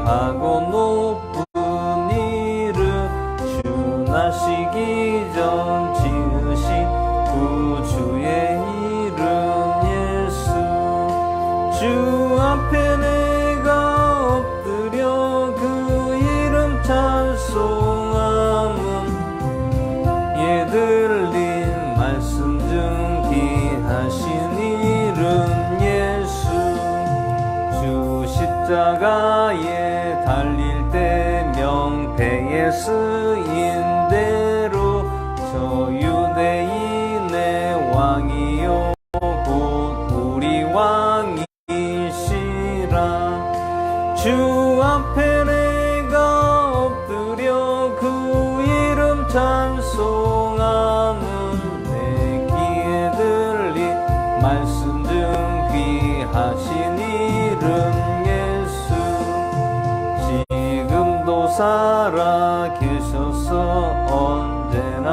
위하고 높은 이름 주 나시기 전 지으신 구주의 이름 예수 주 앞에 내가 엎드려 그 이름 찬송함은 예 들린 말씀 중 귀하신 이름 예수 주 십자가에 달릴 때 명패에 쓰인 대로 저 유대인의 왕이요 곧 우리 왕이시라 주 앞에 내가 엎드려 그 이름 찬송하는 내 귀에 들린 말씀 중 귀하신 이름 예수 지금도 살아 계셔서 언제나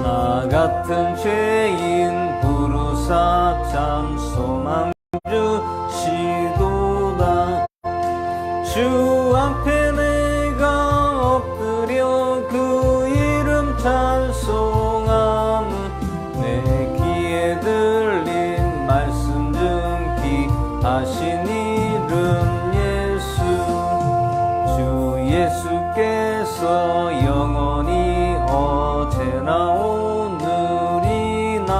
나 같은 죄인 부르사 참 소망 주시도다 주 앞에 내가 엎드려 그 이름 찬송함은 내 귀에 들린 말씀 중 귀하신 이름 예수 주 예수께서 영원히 어제나 오늘이나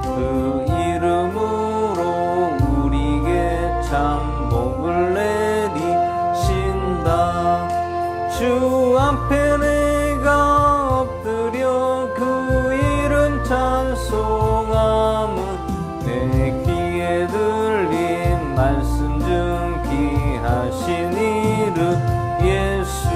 그 이름으로 우리에게 참 복을 내리신다 주 앞에 내가 엎드려 그 이름 찬송함은 내 귀에 들린 말씀 중 귀하신 이름 예수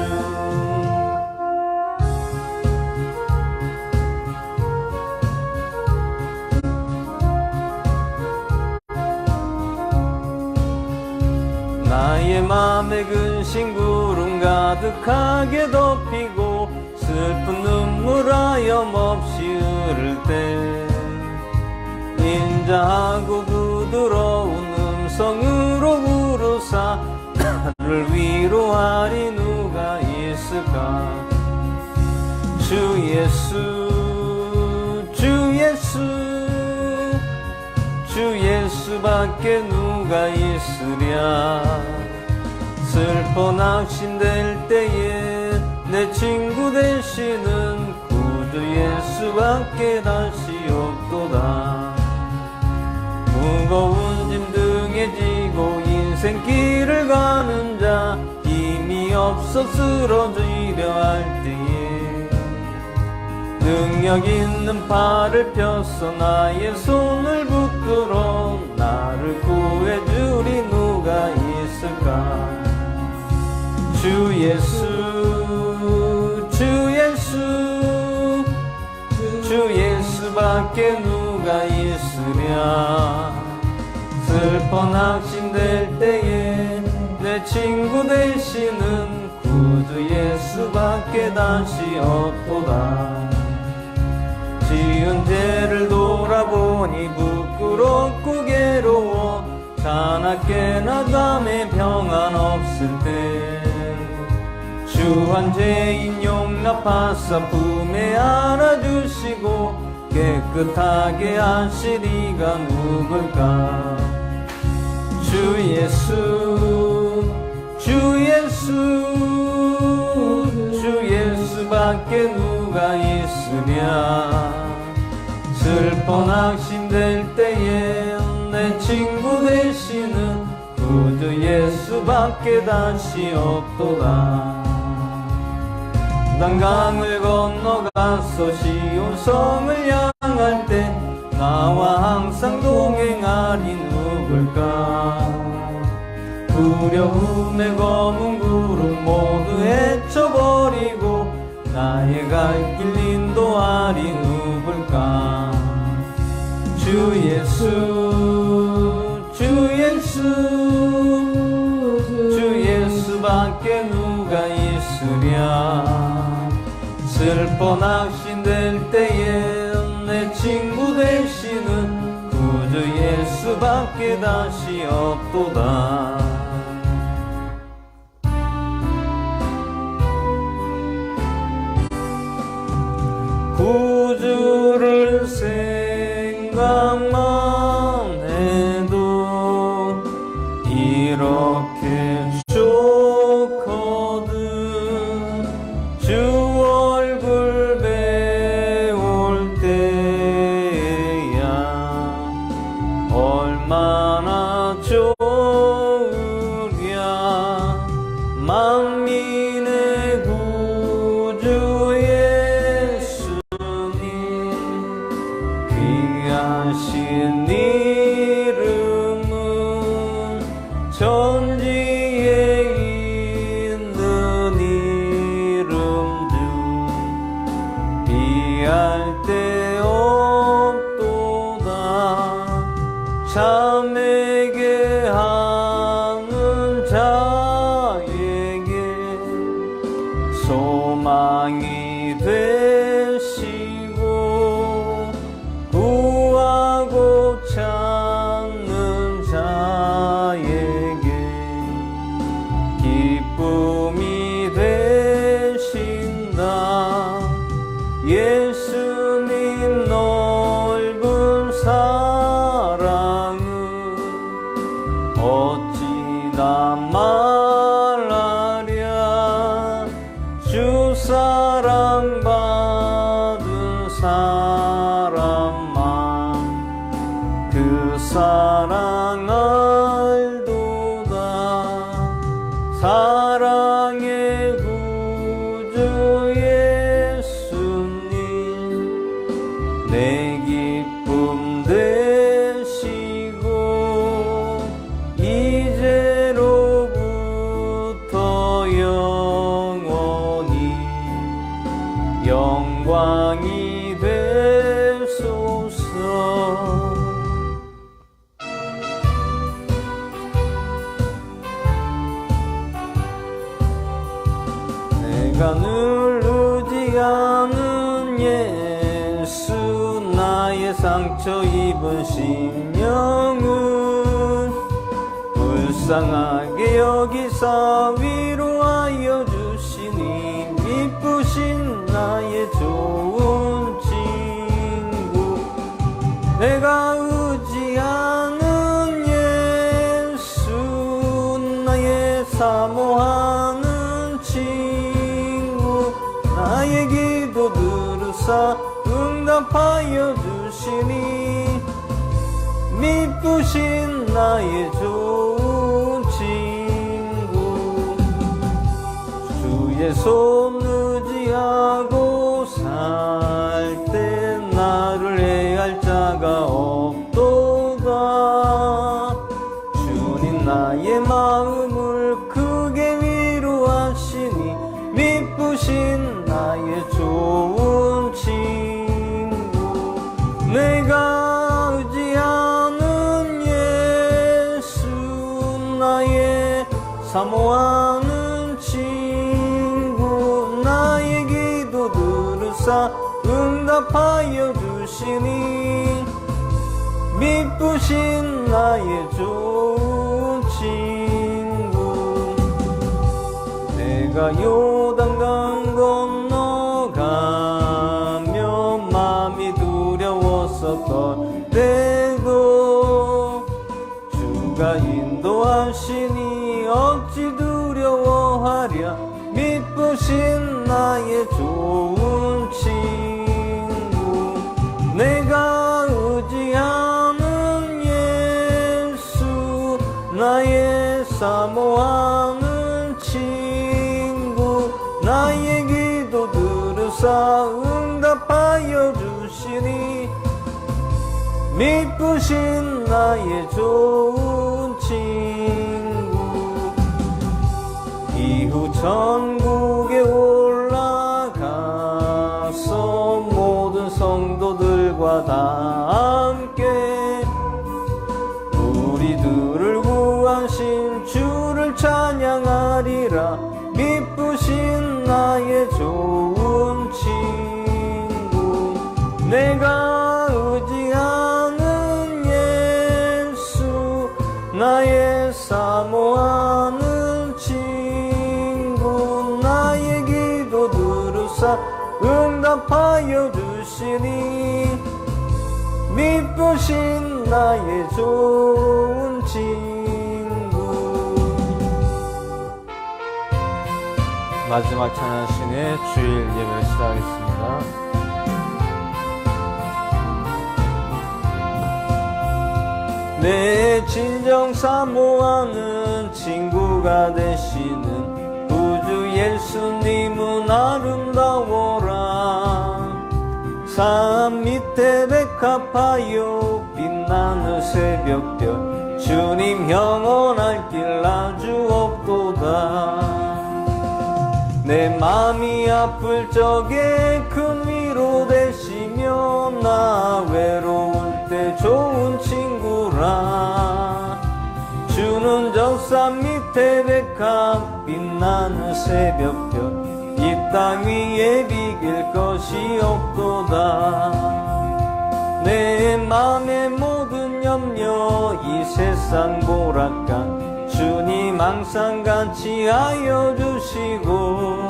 나의 맘에 근심 구름 가득하게 덮이고 슬픈 눈물 하염없이 흐를 때 인자하고 부드러운 음성으로 부르사 나를 위로하리 누가 있을까 주 예수 주 예수 주 예수밖에 누가 있으랴 슬퍼 낙심될 때에 내 친구 되시는 구주 예수밖에 다시 없도다 무거운 짐 등에 지고 인생길을 가는 자 힘이 없어 쓰러지려 할 때에 능력 있는 팔을 펴서 나의 손을 붙들어 나를 구해주리 누가 있을까 주 예수 주 예수 주 예수밖에 누가 있으랴 슬퍼 낙심될 때에 내 친구 되시는 구주 예수밖에 다시 없도다 지은 죄를 돌아보니 부끄럽고 괴로워 자나깨 나감에 평안 없을 때 주한 죄인 용납하사 품에 안아주시고 깨끗하게 하시리가 누굴까 주 예수 주 예수 주 예수밖에 누가 있으랴 슬퍼 낙심될 때에 내 친구 되시는 구주 예수밖에 다시 없도다 난강을 건너가서 시온성을 향할 때 나와 항상 동행하리 누굴까 두려움의 검은 구름 모두 헤쳐버리고 나의 갈 길 인도하리 누굴까 주 예수 주 예수 주 예수밖에 누가 있으랴 슬퍼 낙심될 때에 내 친구 되시는 구주 예수밖에 다시 없도다 이렇게 좋거든 주 얼굴 배울 때야 얼마나 좋으랴 만민의 구주 예수님 귀하신 이름은 천지에 있는 이름 중 비할 데 없도다 참에게 하는 자에게 소망이 되시고 구하고 찾는 자에게 기쁨이 되신다 예수님 넓은 사랑은 어찌나 말하랴 주 사랑받은 사람만 그 사랑 알도다 사랑의 구주 예수님 내 기쁨 되시고 이제로부터 영원히 영광이 되소서 내가 늘 의지하는 예수 나의 상처 입은 심령은 불쌍하게 여기사 위로하여 주시니 기쁘신 나의 좋은 친구 내가 의지하는 예수 나의 사모하는 친구 나의 기도 들으사 응답하여 주시니 미쁘신 나의 좋은 친구 주의 손 의지하고 살 때 나를 해할 자가 없도다 주님 나의 마음을 크게 위로하시니 미쁘신 나의 좋은 친구 내가 의지하는 예수 나의 사모하는 친구 나의 기도 들으사 응답하여 주시니 미쁘신 나의 좋은 친구 내가 요단강 건너가며 마음이 두려웠었던 때도 주가 인도하시니 어찌 두려워하랴 미쁘신 나의 좋은 친구 내가 의지하는 예수 나의 사모하는 친구 나의 기도 들으사 응답하여 주시니 미쁘신 나의 좋은 친구 이후 천국에 올라가서 모든 성도들과 다 함께 우리들을 구하신 주를 찬양하리라 미쁘신 나의 좋은 친구 내가 의지하는 예수 나의 사모하는 친구 나의 기도 들으사 응답하여 주시니 미쁘신 나의 좋은 친구 마지막 찬양신의 주일 예배를 시작하겠습니다. 내 진정 사모하는 친구가 되시는 구주 예수님은 아름다워라. 산 밑에 백합하여 빛나는 새벽별 주님 영원할 길 아주 없도다. 내 맘이 아플 적에 큰 위로 되시며 나 외로울 때 좋은 친구라. 주는 저 산 밑에 백합 빛나는 새벽별 이 땅 위에 비길 것이 없도다. 내 맘의 모든 염려 이 세상 보락간 주님 항상 같이 하여 주시고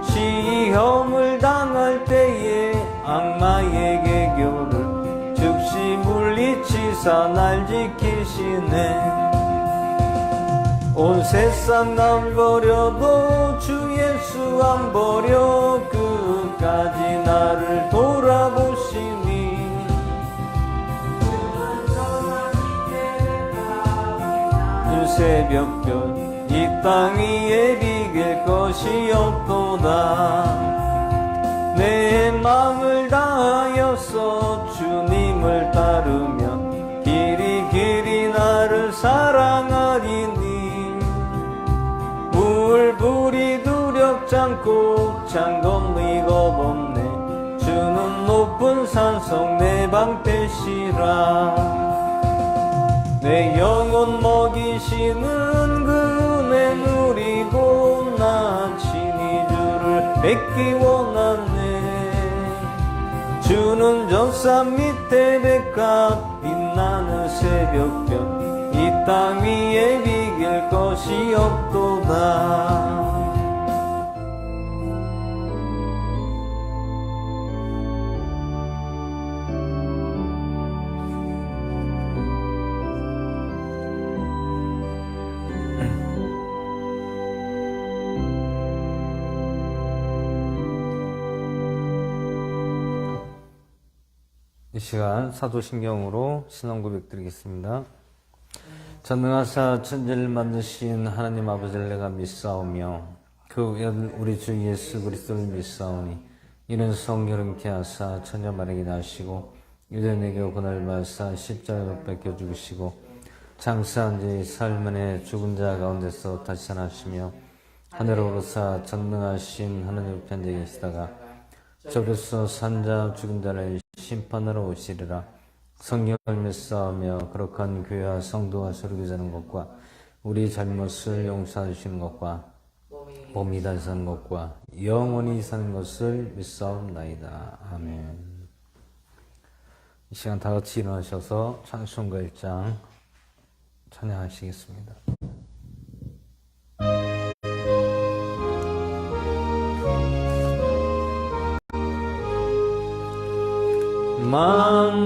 시험을 당할 때에 악마의 계교를 즉시 물리치사 날 지키시네. 온 세상 남 버려도 주 예수 안 버려 끝까지 나를 돌아보시니 새벽별 이 땅 위에 비길 것이 없도다. 내 마음을 다하여서 주님을 따르며 길이 길이 나를 사랑하리니 물불이 두렵잖고 창 건너이 겁없네. 주는 높은 산성 내 방패시라. 내 영혼 먹이시는 그 은혜 누리고 나 친히 주를 뵙기 원하네. 주는 저 산 밑에 백합 빛나는 새벽별 이 땅 위에 비길 것이 없도다. 이 시간 사도신경으로 신앙 고백 드리겠습니다. 전능하사 천지를 만드신 하나님 아버지를 내가 믿사오며 그 우리 주 예수 그리스도를 믿사오니 이는 성결함케 하사 처녀 마리아에게 낳으시고 유대인에게 고난을 받으사 십자가에 못 박혀 죽으시고 장사한 지 사흘 만에 죽은 자 가운데서 다시 살아나시며 하늘로 오르사 전능하신 하나님 우편에 계시다가 저로서 산자 죽은 자를 심판하러 오시리라. 성경을 믿사오며 거룩한 교회와 성도가 서로 교제하는 것과 우리 잘못을 용서해 주시는 것과 몸이 다시 사는 것과 영원히 사는 것을 믿사옵나이다. 아멘. 이 시간 다 같이 일어나셔서 찬송가 1장 찬양하시겠습니다.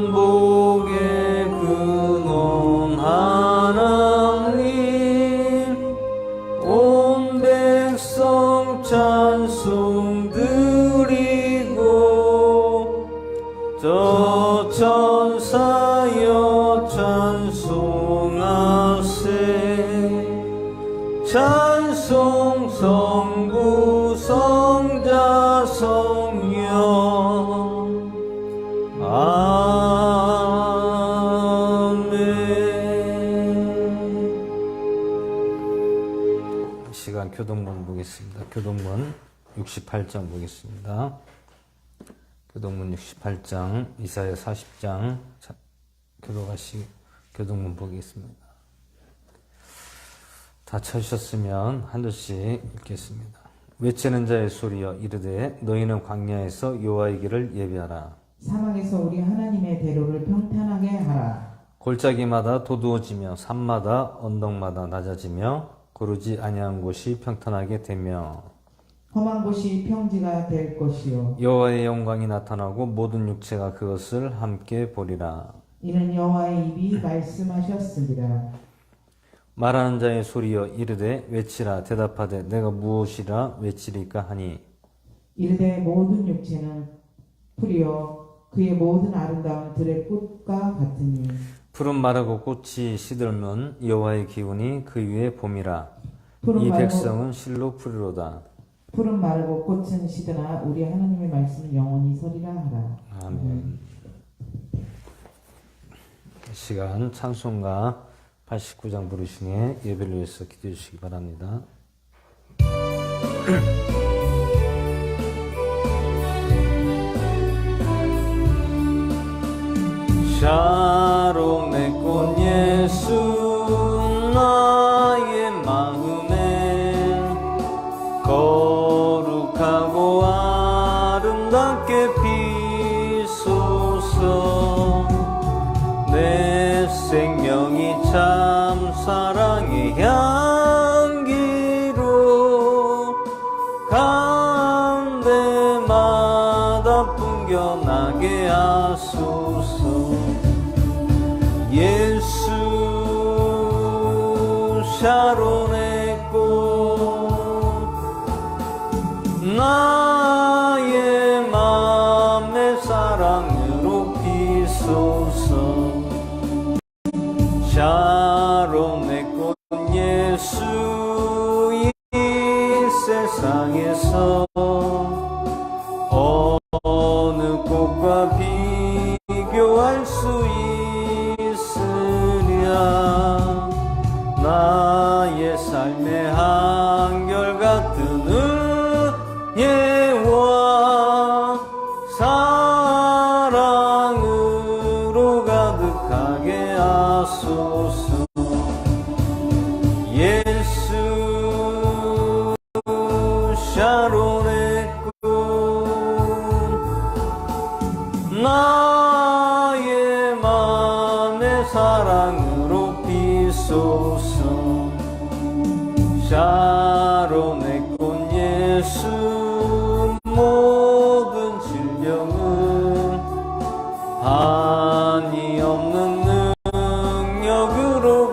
만복의 근원 하나님 온 백성 찬송 드리고 저 천사여 찬송하세. 찬송 성부 성자 성령 아멘. 시간 교동문 보겠습니다. 교동문 68장 보겠습니다. 교동문 68장, 이사야 40장 교동문 보겠습니다. 다 찾으셨으면 한 절씩 읽겠습니다. 외치는 자의 소리여 이르되 너희는 광야에서 여호와의 길을 예비하라. 사막에서 우리 하나님의 대로를 평탄하게 하라. 골짜기마다 도두어지며 산마다 언덕마다 낮아지며 고르지 아니한 곳이 평탄하게 되며 험한 곳이 평지가 될 것이요 여호와의 영광이 나타나고 모든 육체가 그것을 함께 보리라. 이는 여호와의 입이 말씀하셨으리라. 말하는 자의 소리여 이르되 외치라 대답하되 내가 무엇이라 외치리까 하니 이르되 모든 육체는 풀이요 그의 모든 아름다운 들의 꽃과 같으니 푸른 마르고 꽃이 시들면 여호와의 기운이 그 위에 봄이라 푸른 이 마르고- 백성은 실로 풀이로다. 푸른 마르고 꽃은 시드나 우리 하나님의 말씀은 영원히 서리라 하라. 아멘. 이 시간 찬송가 89장 부르시니 예배를 위해서 기도해 주시기 바랍니다. 샤롬의 꽃 예수 나의 마음에 거룩하고 아름답게 피소서 내 생명이 참 사랑의 향기로 가운데마다 풍겨나게 하소서 예수 샤론의 꽃 나의 맘의 사랑으로 피소서 샤론의 꽃 예수 이 세상에서 어느 꽃과 비교할 수 있으랴 나의 삶의 한결같은 은혜와 사랑으로 가득하게 하소서 예수 샤론의 꽃 나의 맘의 사랑으로 피소서 샤론의 꽃 예수 모든 질병은 한이 없는 능력으로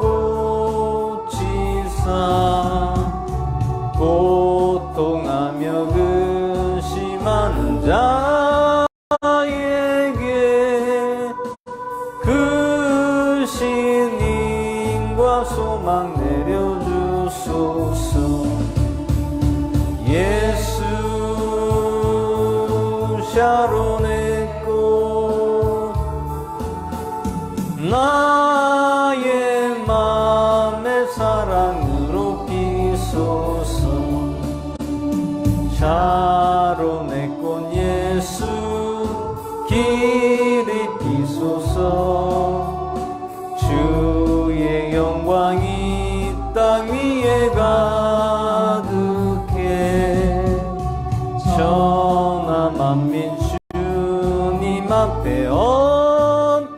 고치사 고통하며 근심하는 자에게 그 신임과 소망 내려주소서 예수 샤론의 꽃 나의 맘의 사랑으로 피소서 샤론의 꽃 예수 길이 피소서 주의 영광이 땅 위에 가득해 천하 만민 주님 앞에 엎드려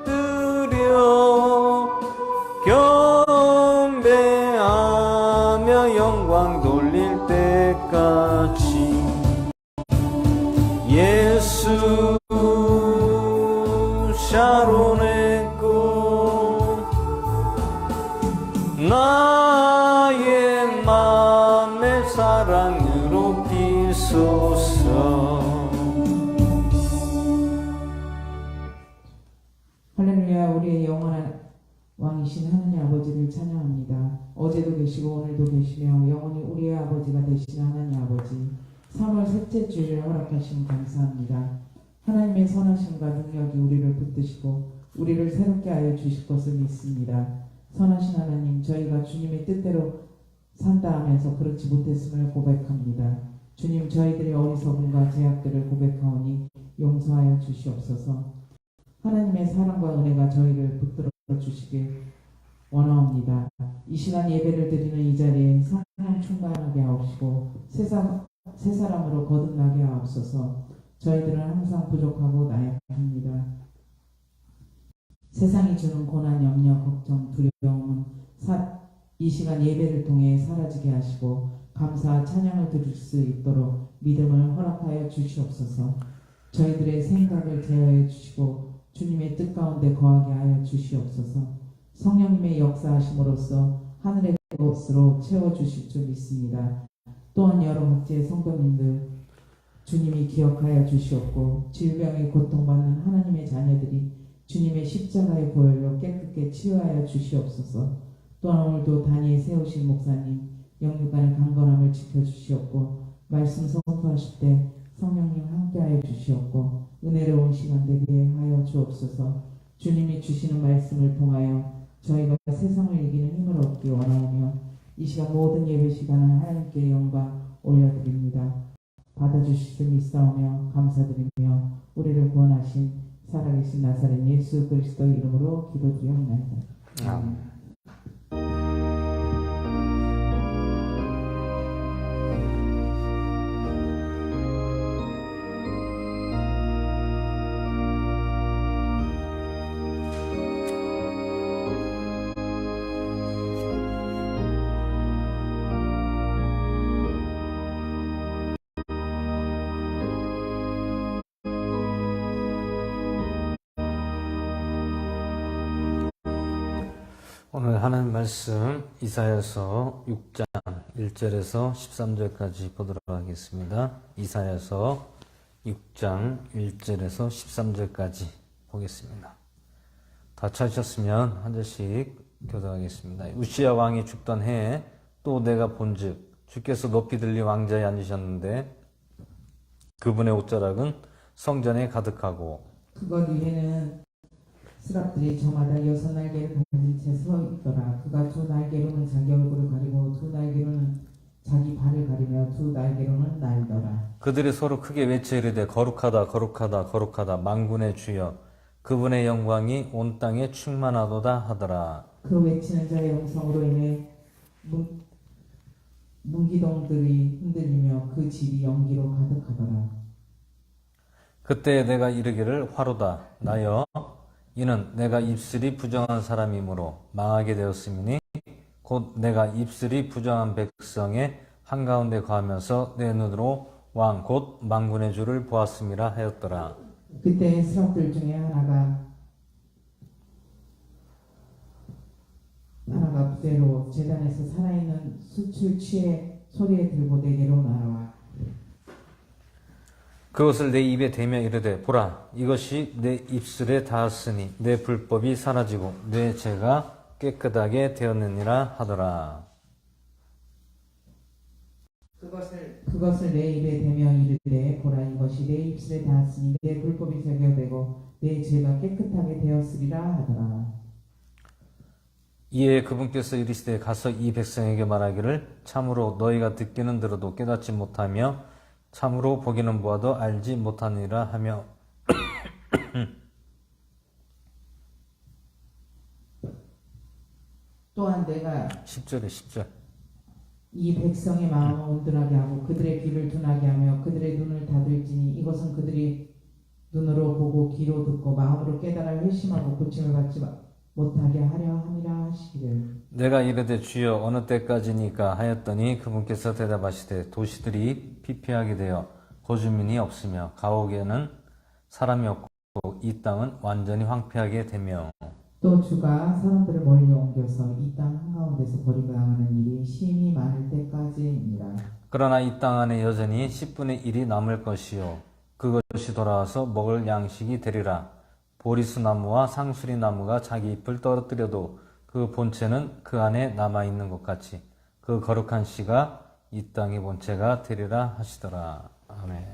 경배하며 영광 돌릴 때까지 예수 샤론의 꽃 나의 맘의 사랑으로 피소서 할렐루야. 우리의 영원한 왕이신 하나님 아버지를 찬양합니다. 어제도 계시고 오늘도 계시며 영원히 우리의 아버지가 되시는 하나님 아버지 3월 셋째 주일을 허락하심 감사합니다. 하나님의 선하심과 능력이 우리를 붙드시고 우리를 새롭게 하여 주실 것을 믿습니다. 선하신 하나님, 저희가 주님의 뜻대로 산다 하면서 그렇지 못했음을 고백합니다. 주님, 저희들의 어리석음과 죄악들을 고백하오니 용서하여 주시옵소서. 하나님의 사랑과 은혜가 저희를 붙들어 주시길 원하옵니다. 이 시간 예배를 드리는 이 자리에 성령 충만하게 하옵시고 새 사람으로 거듭나게 하옵소서. 저희들은 항상 부족하고 나약합니다. 세상이 주는 고난, 염려, 걱정, 두려움은 이 시간 예배를 통해 사라지게 하시고 감사와 찬양을 드릴 수 있도록 믿음을 허락하여 주시옵소서. 저희들의 생각을 제어해 주시고 주님의 뜻 가운데 거하게 하여 주시옵소서. 성령님의 역사하심으로써 하늘의 것으로 채워주실 줄 믿습니다. 또한 여러 번째 성도님들 주님이 기억하여 주시옵고 질병에 고통받는 하나님의 자녀들이 주님의 십자가의 보혈로 깨끗게 치유하여 주시옵소서. 또한 오늘도 단위에 세우신 목사님 영육간의 강건함을 지켜주시옵고 말씀 선포하실 때 성령님 함께하여 주시옵고 은혜로운 시간 되게 하여 주옵소서. 주님이 주시는 말씀을 통하여 저희가 세상을 이기는 힘을 얻기 원하오며 이 시간 모든 예배 시간은 하나님께 영광 올려드립니다. 받아주실 줄 믿사오며 감사드리며 우리를 구원하신 살아계신 나사렛 예수 그리스도의 이름으로 기도드리옵나이다. 아멘. 오늘 하는 말씀 이사야서 6장 1절에서 13절까지 보도록 하겠습니다. 이사야서 6장 1절에서 13절까지 보겠습니다. 다 찾으셨으면 한 절씩 교독하겠습니다. 우시야 왕이 죽던 해에 또 내가 본즉 주께서 높이 들린 왕자에 앉으셨는데 그분의 옷자락은 성전에 가득하고 그것 위에는 스랍들이 저마다 6날개를 가진 채 서 있더라. 그가 두 날개로는 자기 얼굴을 가리고 두 날개로는 자기 발을 가리며 두 날개로는 날더라. 그들이 서로 크게 외쳐 이르되 거룩하다 거룩하다 거룩하다 만군의 주여 그분의 영광이 온 땅에 충만하도다 하더라. 그 외치는 자의 음성으로 인해 문기둥들이 흔들리며 그 집이 연기로 가득하더라. 그때 내가 이르기를 화로다 나여 이는 내가 입술이 부정한 사람이므로 망하게 되었음이니 곧 내가 입술이 부정한 백성의 한가운데 거하면서 내 눈으로 왕 곧 만군의 주를 보았음이라 하였더라. 그때 스랍들 중에 하나가 부대로 제단에서 살아있는 숯을 취해 소리에 들고 내게로 날아와 그것을 내 입에 대며 이르되 보라 이것이 내 입술에 닿았으니 내 불법이 사라지고 내 죄가 깨끗하게 되었느니라 하더라. 그것을 내 입에 대며 이르되 보라 이것이 내 입술에 닿았으니 내 불법이 제거되고 내 죄가 깨끗하게 되었으리라 하더라. 이에 그분께서 이르시되 가서 이 백성에게 말하기를 참으로 너희가 듣기는 들어도 깨닫지 못하며 참으로 보기는 보아도 알지 못하느니라 하며 또한 내가 10절 이 백성의 마음을 온전하게 하고 그들의 귀를 둔하게 하며 그들의 눈을 닫을지니 이것은 그들이 눈으로 보고 귀로 듣고 마음으로 깨달아 회심하고 고침을 받지 못하게 하려 함이라 하시기를. 내가 이르되 주여 어느 때까지니까 하였더니 그분께서 대답하시되 도시들이 피폐하게 되어 거주민이 없으며 가옥에는 사람이 없고 이 땅은 완전히 황폐하게 되며 또 주가 사람들을 멀리 옮겨서 이 땅 한가운데서 버리고 당하는 일이 심히 많을 때까지입니다. 그러나 이 땅 안에 여전히 10분의 1이 남을 것이요 그것이 돌아와서 먹을 양식이 되리라. 보리수 나무와 상수리 나무가 자기 잎을 떨어뜨려도 그 본체는 그 안에 남아있는 것 같이 그 거룩한 씨가 이 땅의 본체가 되리라 하시더라. 아멘.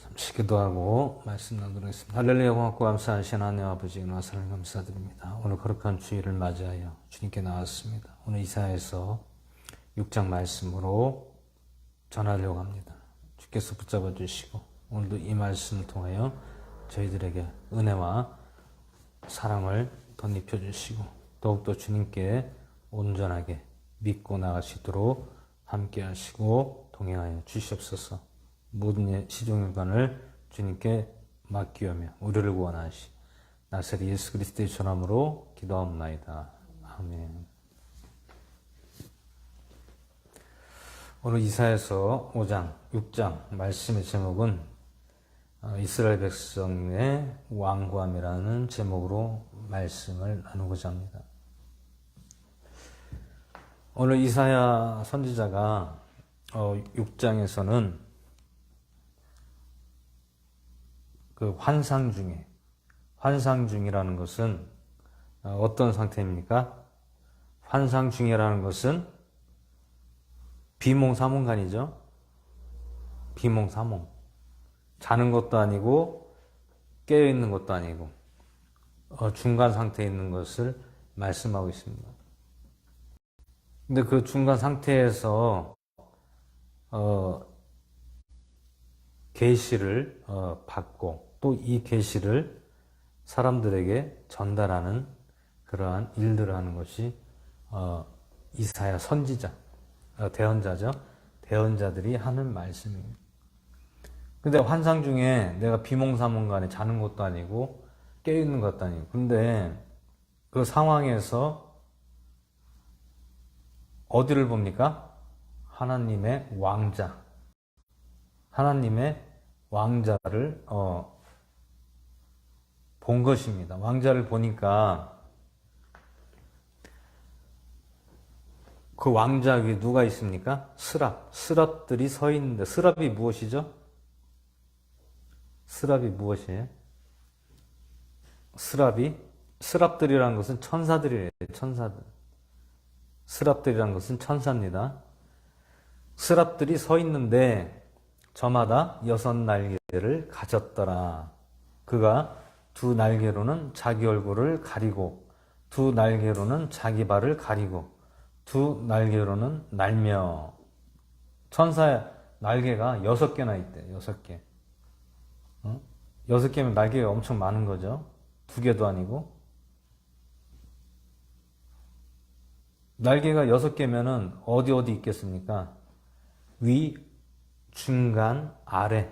잠시 기도하고 말씀 나누도록 하겠습니다. 할렐루야 고맙고 감사하신 하나님 아버지 나사를 감사드립니다. 오늘 거룩한 주일을 맞이하여 주님께 나왔습니다. 오늘 이사야서 6장 말씀으로 전하려고 합니다. 주께서 붙잡아 주시고 오늘도 이 말씀을 통하여 저희들에게 은혜와 사랑을 덧입혀 주시고 더욱더 주님께 온전하게 믿고 나가시도록 함께 하시고 동행하여 주시옵소서. 모든 시종일관을 주님께 맡기오며 우리를 구원하시 나사렛 예수 그리스도의 전함으로 기도하옵나이다. 아멘. 오늘 이사야서 5장 6장 말씀의 제목은 이스라엘 백성의 완고함이라는 제목으로 말씀을 나누고자 합니다. 오늘 이사야 선지자가 6장에서는 그 환상 중이라는 것은 어떤 상태입니까? 환상 중이라는 것은 비몽사몽간이죠. 비몽사몽. 자는 것도 아니고 깨어있는 것도 아니고 중간 상태에 있는 것을 말씀하고 있습니다. 근데 그 중간 상태에서 계시를 받고 또 이 계시를 사람들에게 전달하는 그러한 일들을 하는 것이 이사야 선지자, 대언자죠. 대언자들이 하는 말씀입니다. 근데 환상 중에 내가 비몽사몽간에 자는 것도 아니고 깨어있는 것도 아니고, 근데 그 상황에서 어디를 봅니까? 하나님의 왕자, 하나님의 왕자를 본 것입니다. 왕자를 보니까 그 왕자 위에 누가 있습니까? 스랍들이 서 있는데, 스랍이 무엇이죠? 스랍이 무엇이에요? 스랍들이라는 것은 천사들이래요. 천사들. 스랍들이라는 것은 천사입니다. 스랍들이 서 있는데 저마다 6날개를 가졌더라. 그가 2날개로는 자기 얼굴을 가리고 2날개로는 자기 발을 가리고 2날개로는 날며. 천사의 날개가 6개나 있대. 6개. 6개면 날개가 엄청 많은 거죠. 2개도 아니고. 날개가 6개면은 어디 있겠습니까? 위, 중간, 아래.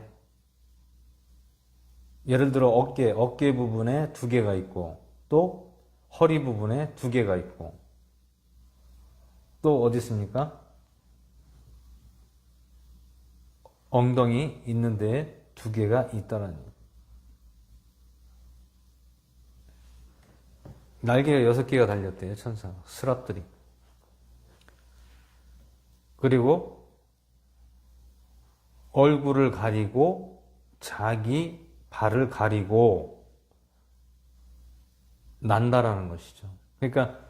예를 들어 어깨 부분에 2개가 있고, 또 허리 부분에 2개가 있고, 또 어디 있습니까? 엉덩이 있는 데에 2개가 있다는 거예요. 날개가 6개가 달렸대요, 천사가. 스랍들이. 그리고 얼굴을 가리고 자기 발을 가리고 난다라는 것이죠. 그러니까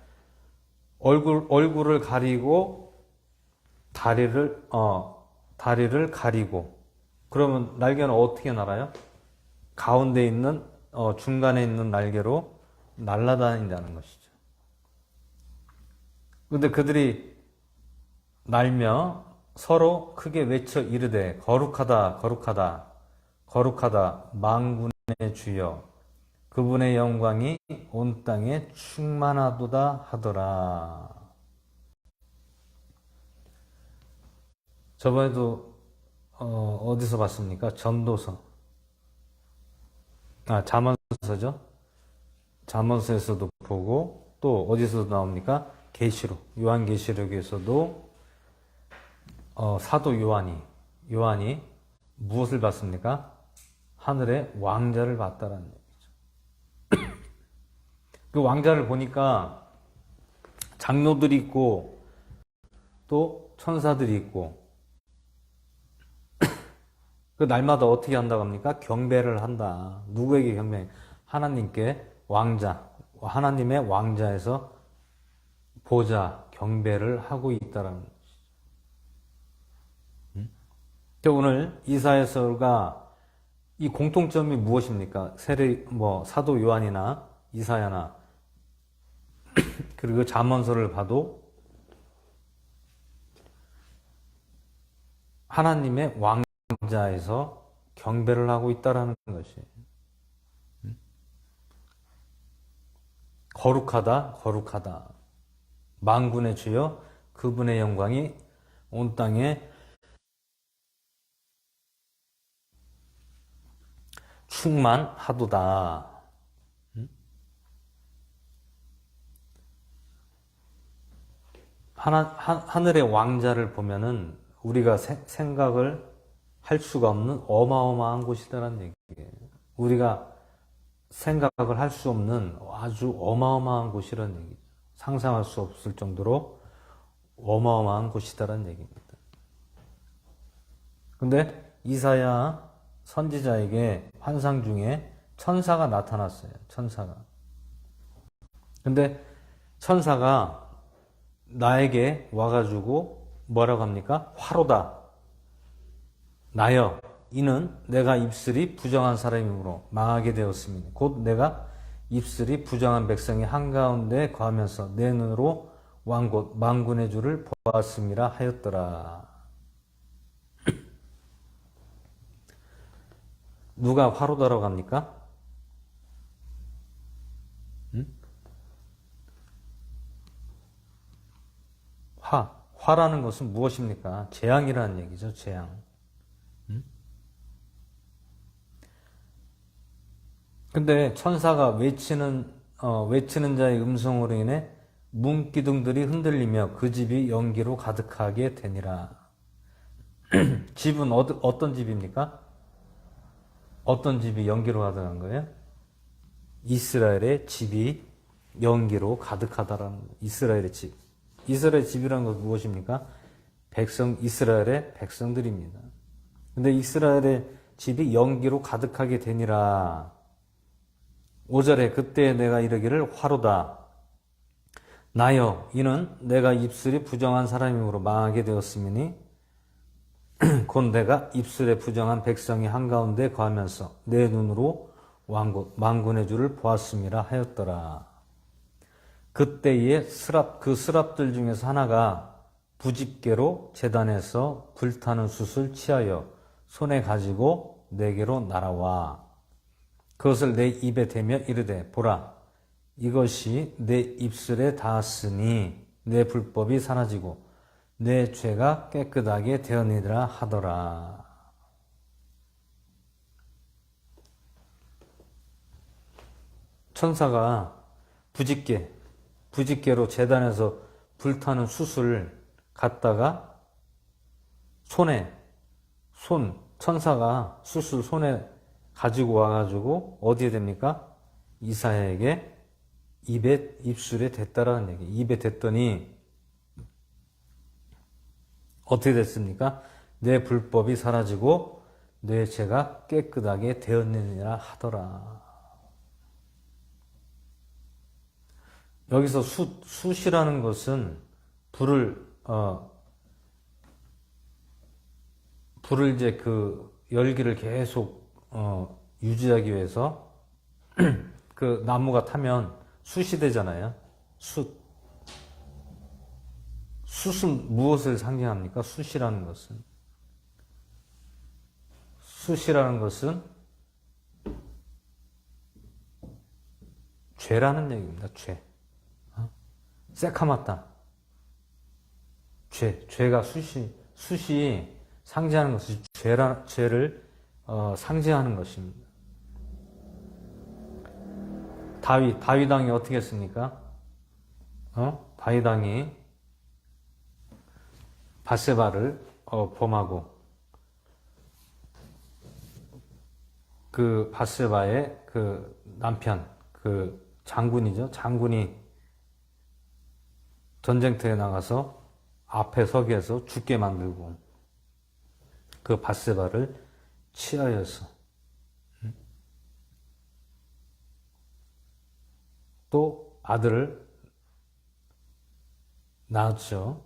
얼굴을 가리고 다리를 가리고, 그러면 날개는 어떻게 날아요? 가운데 있는 중간에 있는 날개로 날아다닌다는 것이죠. 근데 그들이 날며 서로 크게 외쳐 이르되 거룩하다 거룩하다 거룩하다 만군의 주여 그분의 영광이 온 땅에 충만하도다 하더라. 저번에도 어디서 봤습니까? 전도서. 잠언서죠. 잠언서에서도 보고, 또 어디서도 나옵니까? 계시록. 요한계시록에서도 사도 요한이 무엇을 봤습니까? 하늘의 왕자를 봤다라는 얘기죠. 그 왕자를 보니까 장로들이 있고 또 천사들이 있고, 그 날마다 어떻게 한다고 합니까? 경배를 한다. 누구에게 경배? 하나님께 왕자, 하나님의 왕자에서 보자, 경배를 하고 있다라는 것이죠. 오늘 이사야서가 이 공통점이 무엇입니까? 사도 요한이나 이사야나 그리고 잠언서를 봐도 하나님의 왕자에서 경배를 하고 있다라는 것이에요. 거룩하다, 거룩하다. 만군의 주여, 그분의 영광이 온 땅에 충만하도다. 하늘의 왕자를 보면은 우리가 생각을 할 수가 없는 어마어마한 곳이다라는 얘기. 얘기예요. 우리가 생각을 할 수 없는 아주 어마어마한 곳이라는 얘기죠. 상상할 수 없을 정도로 어마어마한 곳이다라는 얘기입니다. 근데 이사야 선지자에게 환상 중에 천사가 나타났어요. 천사가. 근데 천사가 나에게 와가지고 뭐라고 합니까? 화로다. 나여 이는 내가 입술이 부정한 사람이므로 망하게 되었습니다. 곧 내가 입술이 부정한 백성이 한가운데 거하면서 내 눈으로 왕곧 만군의 주를 보았음이라 하였더라. 누가 화로다라고 합니까? 화라는 것은 무엇입니까? 재앙이라는 얘기죠. 재앙. 근데 천사가 외치는 자의 음성으로 인해 문기둥들이 흔들리며 그 집이 연기로 가득하게 되니라. 집은 어떤 집입니까? 어떤 집이 연기로 가득한 거예요? 이스라엘의 집이 연기로 가득하다라는 거예요. 이스라엘의 집. 이스라엘의 집이라는 것은 무엇입니까? 이스라엘의 백성들입니다. 근데 이스라엘의 집이 연기로 가득하게 되니라. 5절에 그때 내가 이르기를 화로다. 나여 이는 내가 입술이 부정한 사람이므로 망하게 되었으니 곧 내가 입술에 부정한 백성이 한가운데 거하면서 내 눈으로 왕곧 만군의 주를 보았음이라 하였더라. 그때에 그 스랍들 중에서 하나가 부집개로 제단에서 불타는 숯을 취하여 손에 가지고 내게로 날아와 그것을 내 입에 대며 이르되 보라 이것이 내 입술에 닿았으니 내 불법이 사라지고 내 죄가 깨끗하게 되었느니라 하더라. 천사가 부집개로 제단에서 불타는 숯을 갖다가 천사가 숯을 손에 가지고 와가지고 어디에 됩니까? 이사야에게 입술에 댔다라는 얘기. 입에 댔더니 어떻게 됐습니까? 내 불법이 사라지고 내 죄가 깨끗하게 되었느니라 하더라. 여기서 숯이라는 것은 불을 이제 그 열기를 계속 유지하기 위해서 그 나무가 타면 숯이 되잖아요. 숯은 무엇을 상징합니까? 숯이라는 것은 죄라는 얘기입니다. 죄. 새카맣다. 죄가 숯이 상징하는 것이 죄를 상징하는 것입니다. 다윗 왕이 어떻게 했습니까? 다윗 왕이 밧세바를 범하고 그 밧세바의 그 남편 그 장군이죠. 장군이 전쟁터에 나가서 앞에 서게 해서 죽게 만들고 그 밧세바를 취하여서 또 아들을 낳았죠.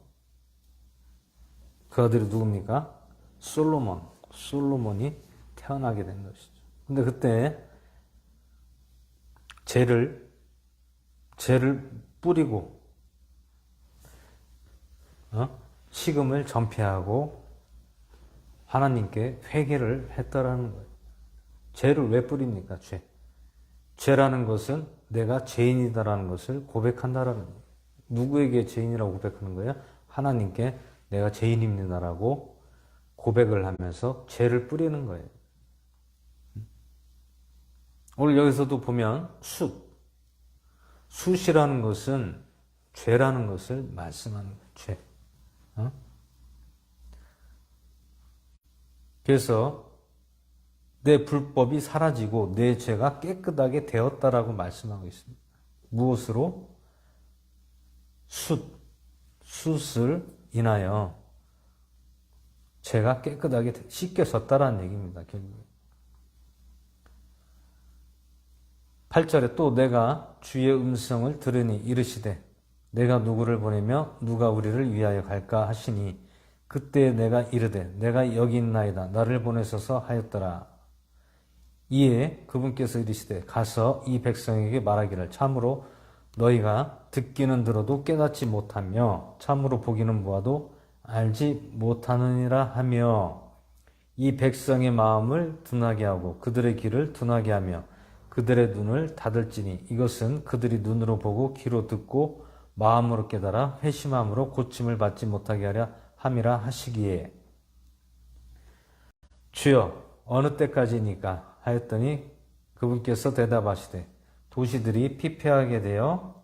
그 아들이 누굽니까? 솔로몬이 태어나게 된 것이죠. 근데 그때 죄를 뿌리고 식음을 전폐하고 하나님께 회개를 했다라는 거예요. 죄를 왜 뿌립니까? 죄라는 것은 내가 죄인이다라는 것을 고백한다라는 거예요. 누구에게 죄인이라고 고백하는 거예요? 하나님께 내가 죄인입니다라고 고백을 하면서 죄를 뿌리는 거예요. 오늘 여기서도 보면 숫이라는 것은 죄라는 것을 말씀하는 거예요. 죄. 그래서 내 불법이 사라지고 내 죄가 깨끗하게 되었다라고 말씀하고 있습니다. 무엇으로? 숫을 인하여 죄가 깨끗하게 씻겨졌다라는 얘기입니다. 결국 8절에 또 내가 주의 음성을 들으니 이르시되 내가 누구를 보내며 누가 우리를 위하여 갈까 하시니 그때 내가 이르되 내가 여기 있나이다 나를 보내소서 하였더라. 이에 그분께서 이르시되 가서 이 백성에게 말하기를 참으로 너희가 듣기는 들어도 깨닫지 못하며 참으로 보기는 보아도 알지 못하느니라 하며 이 백성의 마음을 둔하게 하고 그들의 귀를 둔하게 하며 그들의 눈을 닫을지니 이것은 그들이 눈으로 보고 귀로 듣고 마음으로 깨달아 회심함으로 고침을 받지 못하게 하려 함이라 하시기에 주여 어느 때까지니까 하였더니 그분께서 대답하시되 도시들이 피폐하게 되어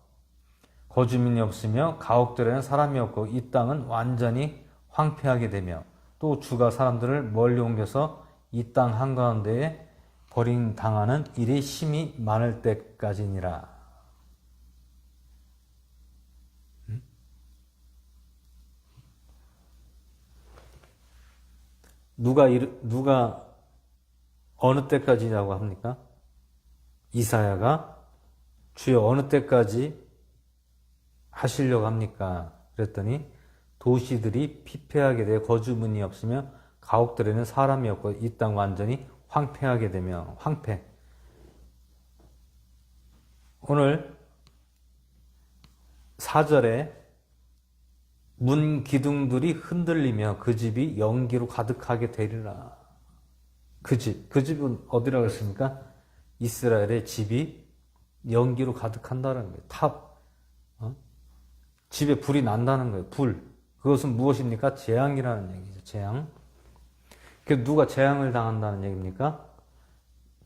거주민이 없으며 가옥들에는 사람이 없고 이 땅은 완전히 황폐하게 되며 또 주가 사람들을 멀리 옮겨서 이 땅 한가운데에 버림당하는 일이 심히 많을 때까지니라. 누가 어느 때까지냐고 합니까? 이사야가 주여 어느 때까지 하시려고 합니까? 그랬더니 도시들이 피폐하게 되어 거주문이 없으며 가옥들에는 사람이 없고 이 땅 완전히 황폐하게 되며 황폐. 오늘 4절에 문 기둥들이 흔들리며 그 집이 연기로 가득하게 되리라. 그 집은 어디라고 했습니까? 이스라엘의 집이 연기로 가득한다는 거예요. 집에 불이 난다는 거예요. 불. 그것은 무엇입니까? 재앙이라는 얘기죠. 재앙. 그 누가 재앙을 당한다는 얘기입니까?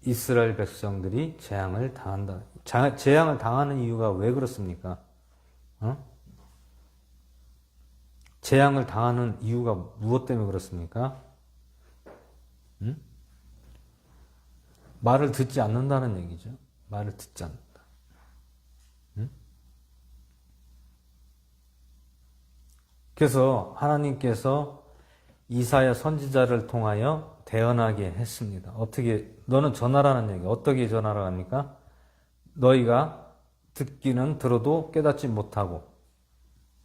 이스라엘 백성들이 재앙을 당한다. 재앙을 당하는 이유가 왜 그렇습니까? 재앙을 당하는 이유가 무엇 때문에 그렇습니까? 말을 듣지 않는다는 얘기죠. 말을 듣지 않는다. 그래서 하나님께서 이사야 선지자를 통하여 대언하게 했습니다. 어떻게, 너는 전하라는 얘기. 어떻게 전하라고 합니까? 너희가 듣기는 들어도 깨닫지 못하고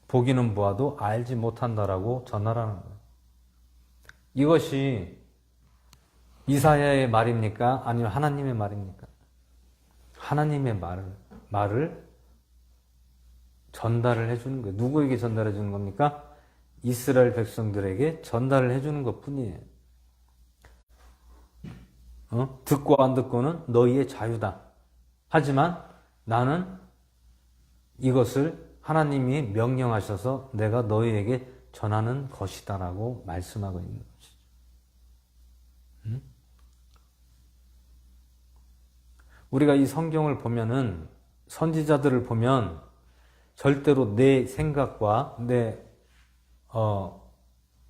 보기는 보아도 알지 못한다라고 전하라는 거예요. 이것이 이사야의 말입니까? 아니면 하나님의 말입니까? 하나님의 말을 전달을 해주는 거예요. 누구에게 전달해 주는 겁니까? 이스라엘 백성들에게 전달을 해주는 것 뿐이에요. 듣고 안 듣고는 너희의 자유다. 하지만 나는 이것을 하나님이 명령하셔서 내가 너희에게 전하는 것이다라고 말씀하고 있는 것이죠. 우리가 이 성경을 보면은 선지자들을 보면 절대로 내 생각과 내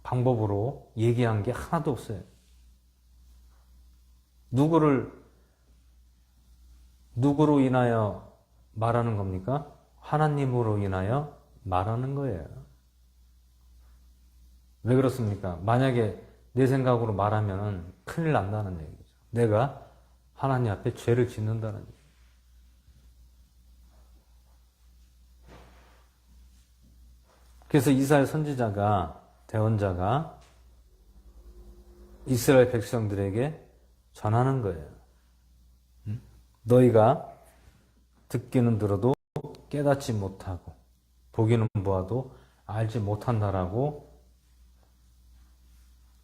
방법으로 얘기한 게 하나도 없어요. 누구로 인하여 말하는 겁니까? 하나님으로 인하여 말하는 거예요. 왜 그렇습니까? 만약에 내 생각으로 말하면 큰일 난다는 얘기죠. 내가 하나님 앞에 죄를 짓는다는 얘기죠. 그래서 이사야 선지자가, 대언자가 이스라엘 백성들에게 전하는 거예요. 너희가 듣기는 들어도 깨닫지 못하고 보기는 보아도 알지 못한다라고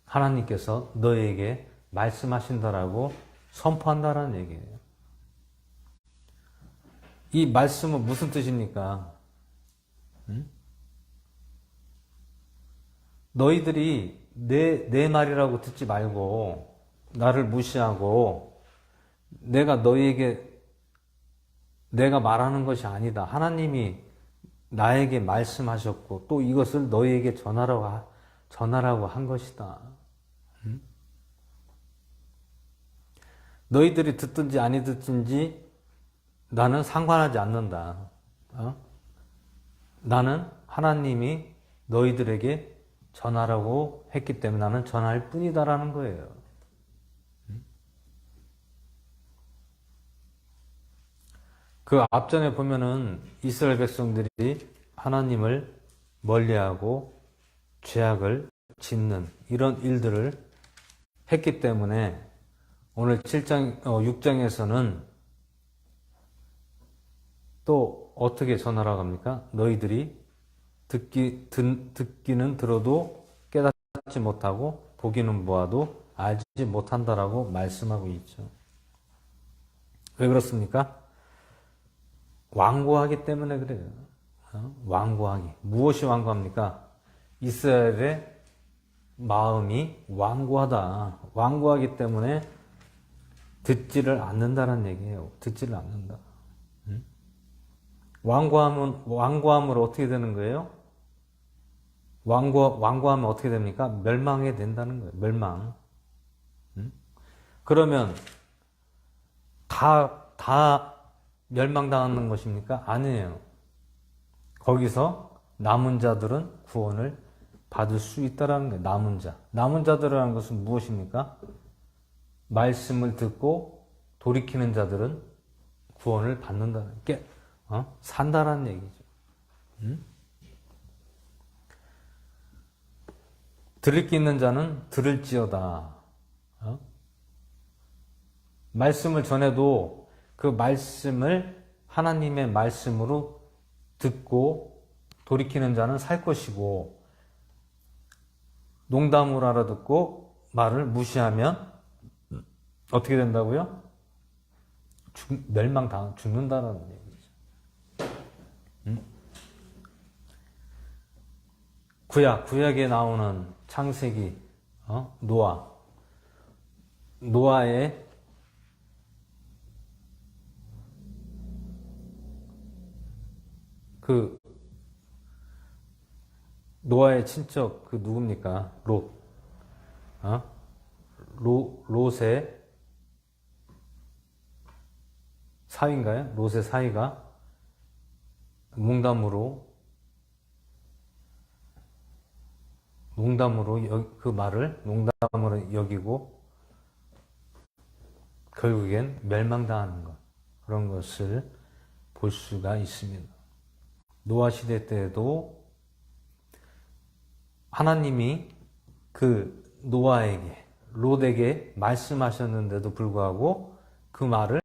하나님께서 너희에게 말씀하신다라고 선포한다라는 얘기예요. 이 말씀은 무슨 뜻입니까? 너희들이 내 말이라고 듣지 말고 나를 무시하고 내가 너희에게 내가 말하는 것이 아니다. 하나님이 나에게 말씀하셨고 또 이것을 너희에게 전하라고 한 것이다. 너희들이 듣든지 아니 듣든지 나는 상관하지 않는다. 나는 하나님이 너희들에게 전하라고 했기 때문에 나는 전할 뿐이다라는 거예요. 그 앞전에 보면은 이스라엘 백성들이 하나님을 멀리하고 죄악을 짓는 이런 일들을 했기 때문에 오늘 6장에서는 또 어떻게 전하라고 합니까? 너희들이 듣기는 들어도 깨닫지 못하고 보기는 보아도 알지 못한다라고 말씀하고 있죠. 왜 그렇습니까? 완고하기 때문에 그래요. 완고하기. 무엇이 완고합니까? 이스라엘의 마음이 완고하다. 완고하기 때문에 듣지를 않는다는 얘기예요. 듣지를 않는다. 완고함으로 어떻게 되는 거예요? 완고하면 어떻게 됩니까? 멸망하게 된다는 거예요. 멸망. 그러면 다 멸망당하는 것입니까? 아니에요. 거기서 남은 자들은 구원을 받을 수 있다라는 거예요. 남은 자. 남은 자들이라는 것은 무엇입니까? 말씀을 듣고 돌이키는 자들은 구원을 받는다는 게 산다라는 얘기죠. 들을 게 있는 자는 들을지어다. 말씀을 전해도 그 말씀을 하나님의 말씀으로 듣고 돌이키는 자는 살 것이고, 농담으로 알아듣고 말을 무시하면 어떻게 된다고요? 죽는다는 얘기죠. 구약에 나오는 창세기, 노아의 노아의 친척 누굽니까? 롯의 사위인가요? 롯의 사위가 농담으로 그 말을 농담으로 여기고 결국엔 멸망당하는 것, 그런 것을 볼 수가 있습니다. 노아 시대 때에도 하나님이 그 노아에게, 롯에게 말씀하셨는데도 불구하고 그 말을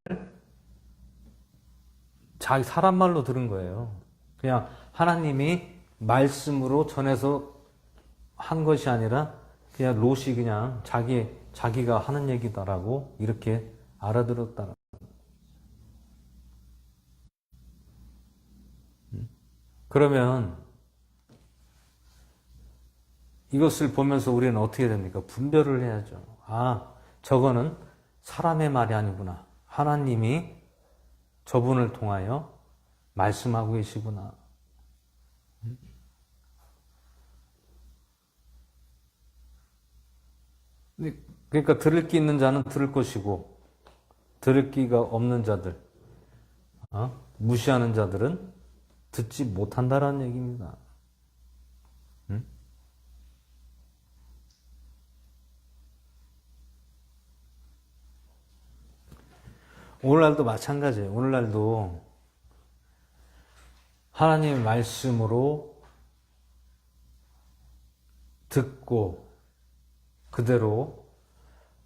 자기 사람 말로 들은 거예요. 그냥 하나님이 말씀으로 전해서 한 것이 아니라 그냥 롯이 그냥 자기가 하는 얘기다라고 이렇게 알아들었다. 그러면 이것을 보면서 우리는 어떻게 됩니까? 분별을 해야죠. 저거는 사람의 말이 아니구나. 하나님이 저분을 통하여 말씀하고 계시구나. 그러니까 들을 게 있는 자는 들을 것이고, 들을 기가 없는 자들, 무시하는 자들은 듣지 못한다라는 얘기입니다. 오늘날도 마찬가지예요. 오늘날도 하나님의 말씀으로 듣고 그대로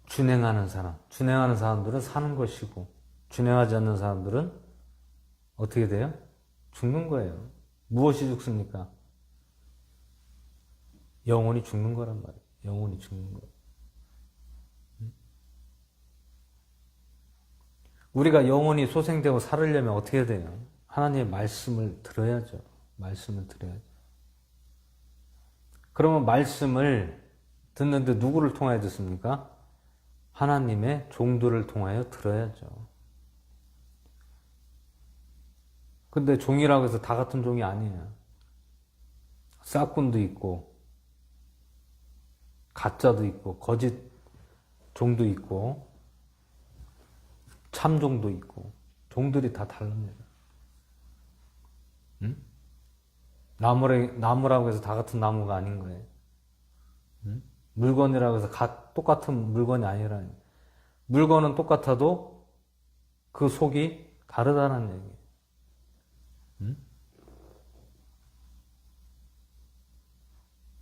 준행하는 사람들은 사는 것이고, 준행하지 않는 사람들은 어떻게 돼요? 죽는 거예요. 무엇이 죽습니까? 영혼이 죽는 거란 말이에요. 영혼이 죽는 거예요. 우리가 영혼이 소생되고 살으려면 어떻게 돼요? 하나님의 말씀을 들어야죠. 말씀을 들어야죠. 그러면 말씀을 듣는데 누구를 통하여 듣습니까? 하나님의 종들을 통하여 들어야죠. 근데 종이라고 해서 다 같은 종이 아니에요. 싹군도 있고, 가짜도 있고, 거짓 종도 있고, 참종도 있고 종들이 다 다릅니다. 응? 나무라고 해서 다 같은 나무가 아닌 거예요. 응? 물건이라고 해서 똑같은 물건이 아니라니. 물건은 똑같아도 그 속이 다르다는 얘기예요. 응?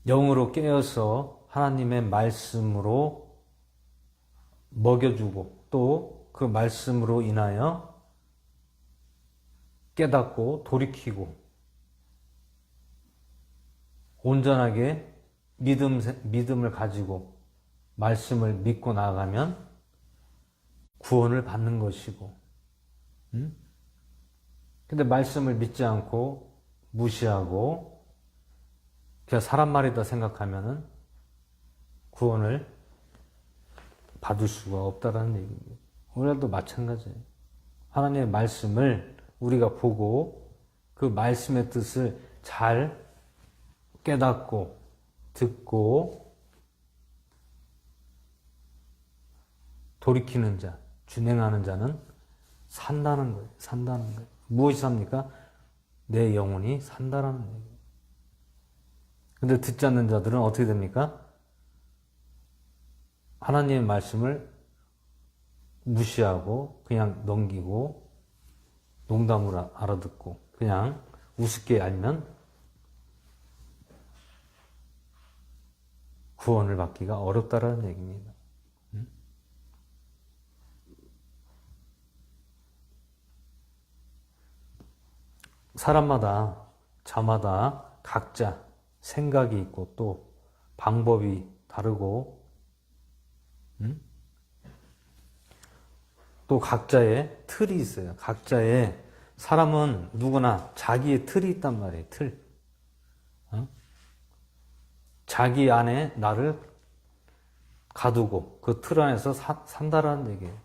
영으로 깨어서 하나님의 말씀으로 먹여주고 또 그 말씀으로 인하여 깨닫고 돌이키고 온전하게 믿음을 가지고 말씀을 믿고 나아가면 구원을 받는 것이고, 응? 근데 말씀을 믿지 않고 무시하고 그냥 사람 말이다 생각하면은 구원을 받을 수가 없다라는 얘기입니다. 오늘도 마찬가지예요. 하나님의 말씀을 우리가 보고 그 말씀의 뜻을 잘 깨닫고 듣고 돌이키는 자, 준행하는 자는 산다는 거예요. 산다는 거예요. 무엇이 삽니까? 내 영혼이 산다라는 얘기예요. 근데 듣지 않는 자들은 어떻게 됩니까? 하나님의 말씀을 무시하고 그냥 넘기고 농담으로 알아듣고 그냥 우습게 알면 구원을 받기가 어렵다라는 얘기입니다. 사람마다 저마다 각자 생각이 있고 또 방법이 다르고 또 각자의 틀이 있어요. 각자의 사람은 누구나 자기의 틀이 있단 말이에요. 틀. 자기 안에 나를 가두고 그 틀 안에서 산다라는 얘기예요.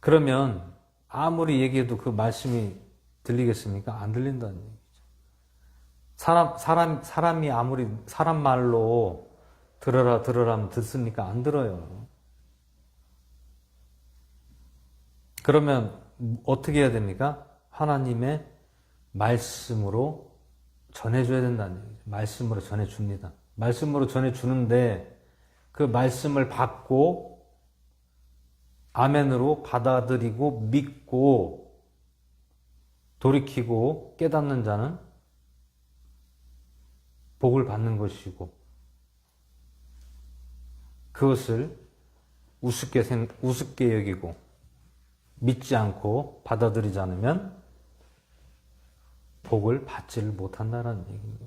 그러면 아무리 얘기해도 그 말씀이 들리겠습니까? 안 들린다는 얘기죠. 사람이 아무리 사람 말로 들어라 하면 듣습니까? 안 들어요. 그러면 어떻게 해야 됩니까? 하나님의 말씀으로 전해줘야 된다는 얘기죠. 말씀으로 전해줍니다. 말씀으로 전해주는데 그 말씀을 받고 아멘으로 받아들이고 믿고 돌이키고 깨닫는 자는 복을 받는 것이고 그것을 우습게 여기고 믿지 않고 받아들이지 않으면 복을 받지를 못한다는 얘기입니다.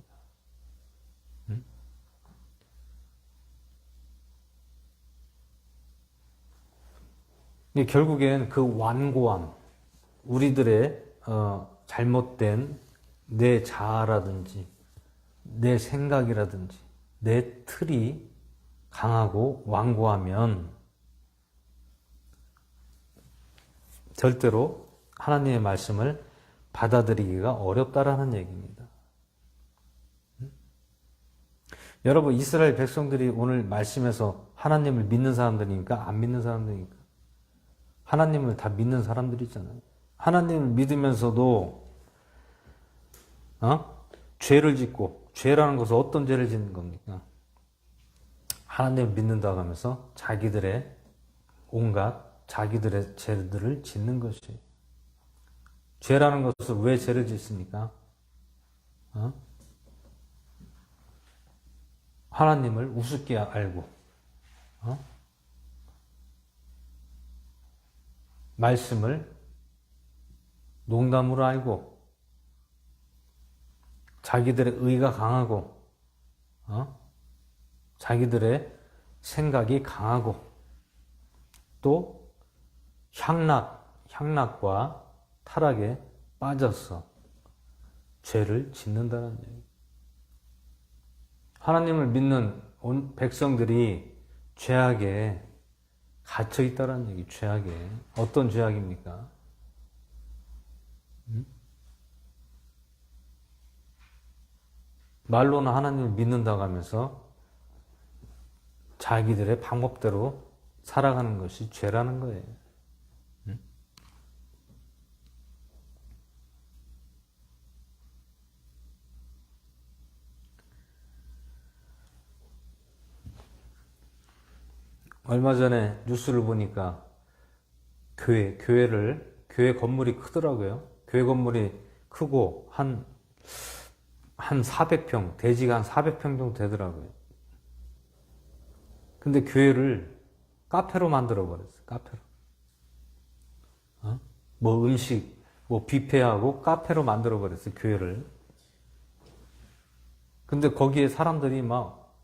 결국엔 그 완고함, 우리들의 잘못된 내 자아라든지 내 생각이라든지 내 틀이 강하고 완고하면 절대로 하나님의 말씀을 받아들이기가 어렵다라는 얘기입니다. 여러분, 이스라엘 백성들이 오늘 말씀에서 하나님을 믿는 사람들이니까 안 믿는 사람들이니까 하나님을 다 믿는 사람들이잖아요. 하나님을 믿으면서도 죄를 짓고 죄라는 것은 어떤 죄를 짓는 겁니까? 하나님을 믿는다고 하면서 자기들의 죄들을 짓는 것이에요. 죄라는 것은 왜 죄를 짓습니까? 하나님을 우습게 알고 말씀을 농담으로 알고 자기들의 의가 강하고 자기들의 생각이 강하고 또 향락과 타락에 빠져서 죄를 짓는다는 얘기예요. 하나님을 믿는 백성들이 죄악에 갇혀 있다는 얘기, 죄악에. 어떤 죄악입니까? 말로는 하나님을 믿는다고 하면서 자기들의 방법대로 살아가는 것이 죄라는 거예요. 응? 얼마 전에 뉴스를 보니까 교회 건물이 크더라고요. 교회 건물이 크고 한 400평, 대지가 한 400평 정도 되더라고요. 근데 교회를 카페로 만들어 버렸어요. 카페로. 뭐 음식, 뭐 뷔페하고 카페로 만들어 버렸어요. 교회를. 근데 거기에 사람들이 막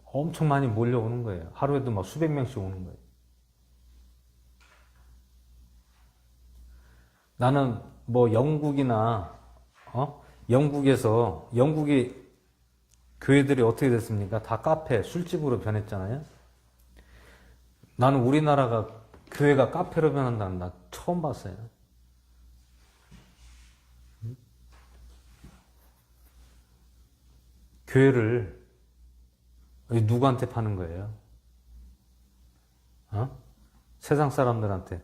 엄청 많이 몰려오는 거예요. 하루에도 막 수백 명씩 오는 거예요. 나는 뭐 영국이나 영국의 교회들이 어떻게 됐습니까? 다 카페, 술집으로 변했잖아요. 나는 우리나라가 교회가 카페로 변한다는 나 처음 봤어요. 교회를 누구한테 파는 거예요? 세상 사람들한테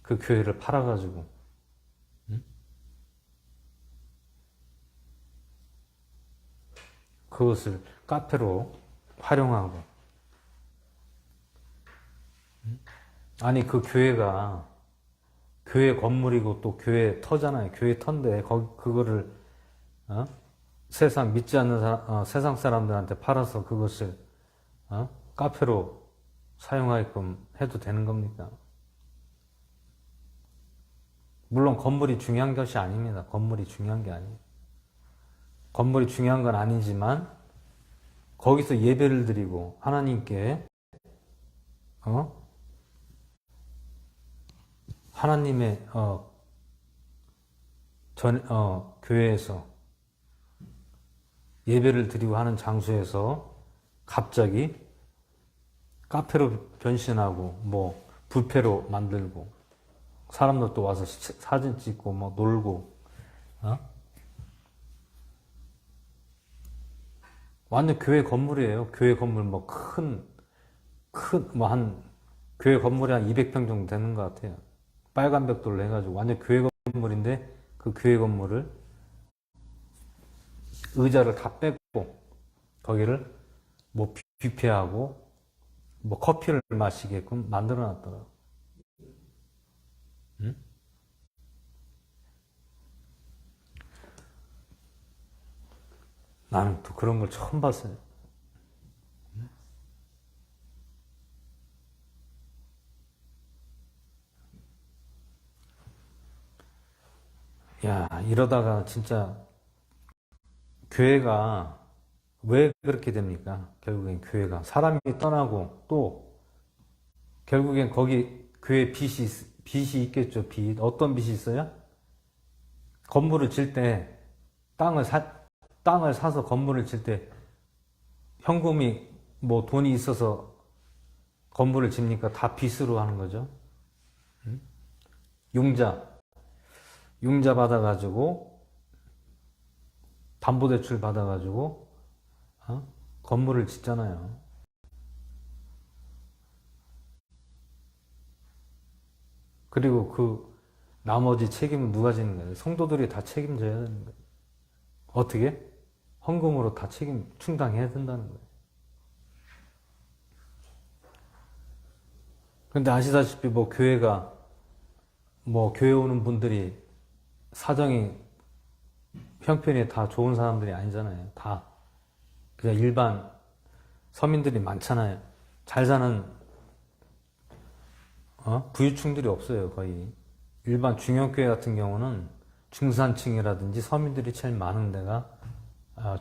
그 교회를 팔아가지고 그것을 카페로 활용하고 아니 그 교회가 교회 건물이고 또 교회 터잖아요. 교회 터인데 그거를 세상 믿지 않는 세상 사람들한테 팔아서 그것을 카페로 사용하게끔 해도 되는 겁니까? 물론 건물이 중요한 것이 아닙니다. 건물이 중요한 게 아니에요. 건물이 중요한 건 아니지만 거기서 예배를 드리고 하나님께 하나님의 교회에서 예배를 드리고 하는 장소에서 갑자기 카페로 변신하고 뭐 뷔페로 만들고 사람들도 와서 사진 찍고 뭐 놀고 완전 교회 건물이에요. 교회 건물 뭐 뭐 교회 건물이 한 200평 정도 되는 것 같아요. 빨간 벽돌로 해가지고 완전 교회 건물인데 그 교회 건물을 의자를 다 빼고 거기를 뭐 뷔페하고 뭐 커피를 마시게끔 만들어 놨더라고. 응? 나는 또 그런 걸 처음 봤어요. 야, 이러다가 진짜 교회가 왜 그렇게 됩니까? 결국엔 교회가 사람이 떠나고 또 결국엔 거기 교회 빚이 있겠죠. 빚. 어떤 빚이 있어요? 건물을 질 때 땅을 사서 건물을 질 때 현금이 뭐 돈이 있어서 건물을 집니까? 다 빚으로 하는 거죠. 융자 받아가지고 담보대출 받아가지고 건물을 짓잖아요. 그리고 그 나머지 책임은 누가 지는 거예요? 성도들이 다 책임져야 되는 거예요. 어떻게? 헌금으로 다 책임 충당해야 된다는 거예요. 근데 아시다시피 뭐 교회 오는 분들이 사정이 형편이 다 좋은 사람들이 아니잖아요. 다 그냥 일반 서민들이 많잖아요. 잘 사는 부유층들이 없어요. 거의 일반 중형교회 같은 경우는 중산층이라든지 서민들이 제일 많은 데가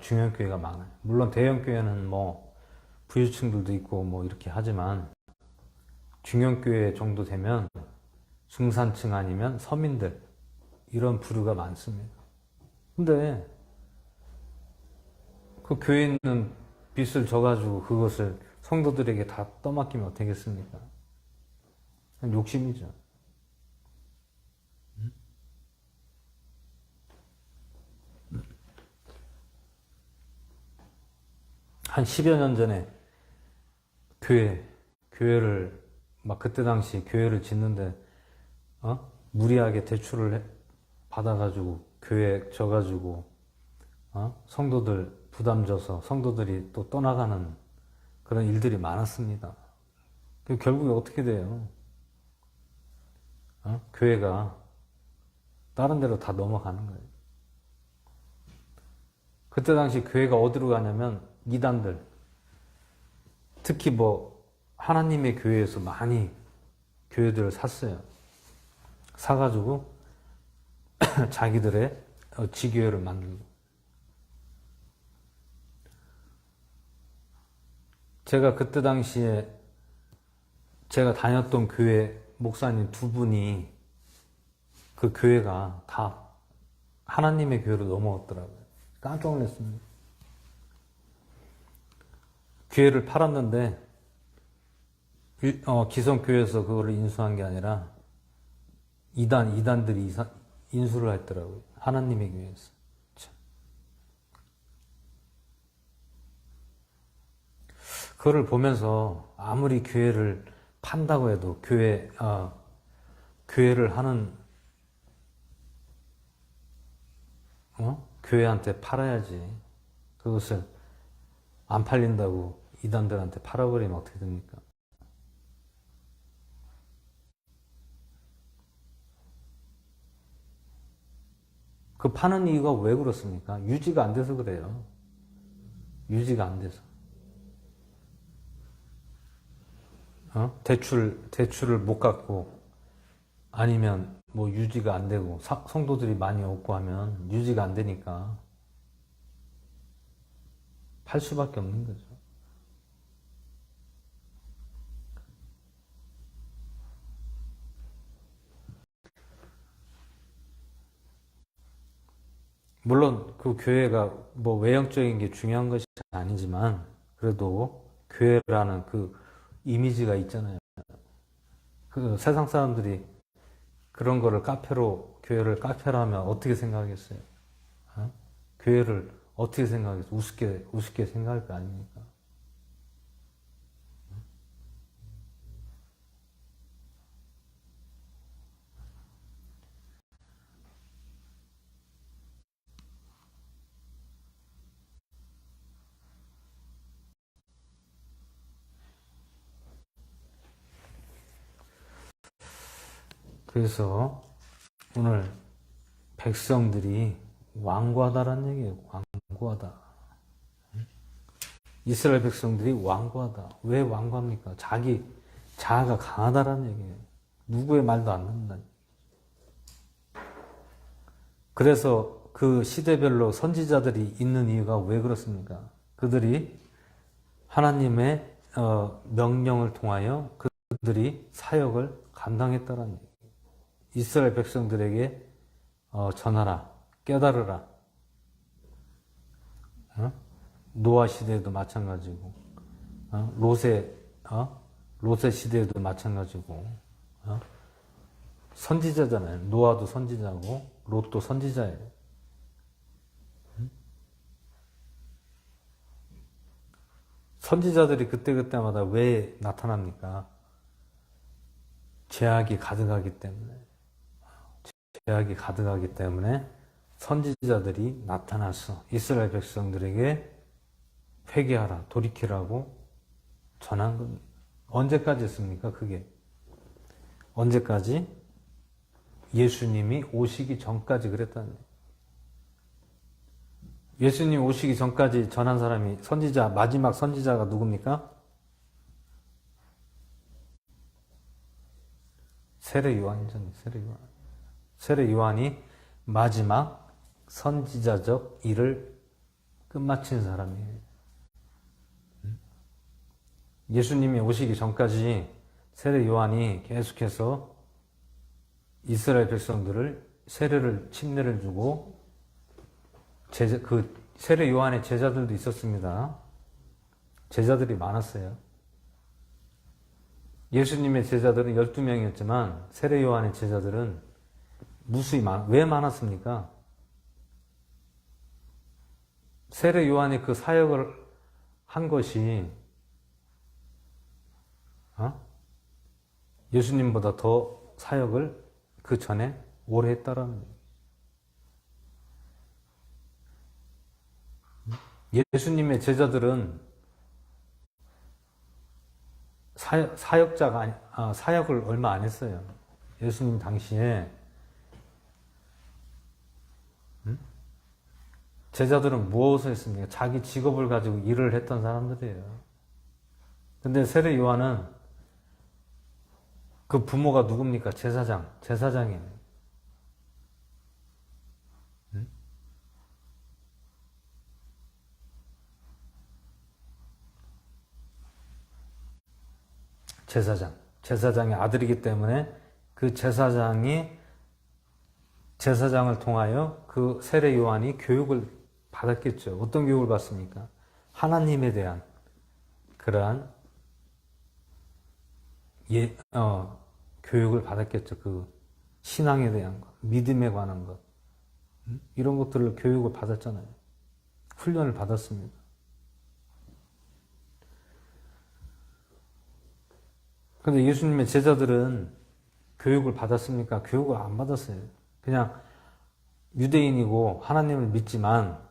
중형교회가 많아요. 물론 대형교회는 뭐 부유층들도 있고 뭐 이렇게 하지만 중형교회 정도 되면 중산층 아니면 서민들 이런 부류가 많습니다. 근데 그 교회에 있는 빚을 져가지고 그것을 성도들에게 다 떠맡기면 되겠습니까? 욕심이죠. 한 10여 년 전에 교회를 막 그때 당시 교회를 짓는데 무리하게 대출을 받아가지고 교회 져가지고 성도들 부담 줘서 성도들이 또 떠나가는 그런 일들이 많았습니다. 결국에 어떻게 돼요? 교회가 다른 데로 다 넘어가는 거예요. 그때 당시 교회가 어디로 가냐면 이단들, 특히 뭐 하나님의 교회에서 많이 교회들을 샀어요. 사가지고 자기들의 지교회를 만들고. 제가 그때 당시에 제가 다녔던 교회 목사님 두 분이 그 교회가 다 하나님의 교회로 넘어왔더라고요. 깜짝 놀랐습니다. 교회를 팔았는데 기성교회에서 그거를 인수한 게 아니라 이단들이 인수를 했더라고요. 하나님의 교회에서. 참. 그거를 보면서 아무리 교회를 판다고 해도 교회를 하는 교회한테 팔아야지. 그것을 안 팔린다고 이단들한테 팔아버리면 어떻게 됩니까? 그 파는 이유가 왜 그렇습니까? 유지가 안 돼서 그래요. 유지가 안 돼서. 대출을 못 갚고 아니면 뭐 유지가 안 되고 성도들이 많이 없고 하면 유지가 안 되니까 팔 수밖에 없는 거죠. 물론 그 교회가 뭐 외형적인 게 중요한 것이 아니지만 그래도 교회라는 그 이미지가 있잖아요. 그 세상 사람들이 그런 거를 교회를 카페로 하면 어떻게 생각하겠어요? 교회를 어떻게 생각하겠어요? 우습게 생각할 거 아닙니까? 그래서 오늘 백성들이 완고하다라는 얘기예요. 완고하다. 이스라엘 백성들이 완고하다. 왜 완고합니까? 자아가 강하다라는 얘기예요. 누구의 말도 안 듣는다. 그래서 그 시대별로 선지자들이 있는 이유가 왜 그렇습니까? 그들이 하나님의 명령을 통하여 그들이 사역을 감당했다라는 얘기예요. 이스라엘 백성들에게 전하라, 깨달으라. 노아 시대에도 마찬가지고, 롯의 시대에도 마찬가지고, 선지자잖아요. 노아도 선지자고, 롯도 선지자예요. 선지자들이 그때그때마다 왜 나타납니까? 죄악이 가득하기 때문에. 죄악이 가득하기 때문에 선지자들이 나타나서 이스라엘 백성들에게 회개하라, 돌이키라고 전한 겁니다. 언제까지 했습니까? 그게. 언제까지? 예수님이 오시기 전까지 그랬다는 거예요. 예수님 오시기 전까지 전한 사람이 마지막 선지자가 누굽니까? 세례 요한이잖아요. 세례 요한이 마지막 선지자적 일을 끝마친 사람이에요. 예수님이 오시기 전까지 세례 요한이 계속해서 이스라엘 백성들을 침례를 주고 그 세례 요한의 제자들도 있었습니다. 제자들이 많았어요. 예수님의 제자들은 12명이었지만 세례 요한의 제자들은 왜 많았습니까? 세례 요한이 그 사역을 한 것이 예수님보다 더 사역을 그 전에 오래 했다라는 거예요. 예수님의 제자들은 사역을 얼마 안 했어요. 예수님 당시에 제자들은 무엇을 했습니까? 자기 직업을 가지고 일을 했던 사람들이에요. 근데 세례 요한은 그 부모가 누굽니까? 제사장이에요. 제사장의 아들이기 때문에 그 제사장을 통하여 그 세례 요한이 교육을 받았겠죠. 어떤 교육을 받습니까? 하나님에 대한 그러한 교육을 받았겠죠. 그 신앙에 대한 것, 믿음에 관한 것, 이런 것들을 교육을 받았잖아요. 훈련을 받았습니다. 그런데 예수님의 제자들은 교육을 받았습니까? 교육을 안 받았어요. 그냥 유대인이고 하나님을 믿지만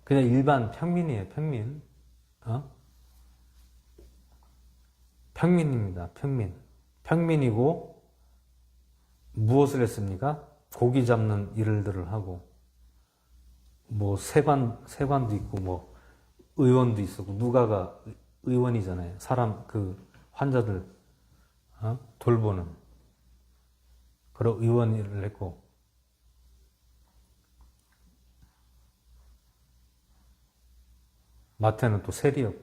그냥 일반 평민이에요. 평민입니다. 평민이고 무엇을 했습니까? 고기 잡는 일들을 하고 뭐 세관도 있고 뭐 의원도 있었고 누가가 의원이잖아요. 사람 그 환자들 돌보는 그런 의원 일을 했고 마태는 또 세리역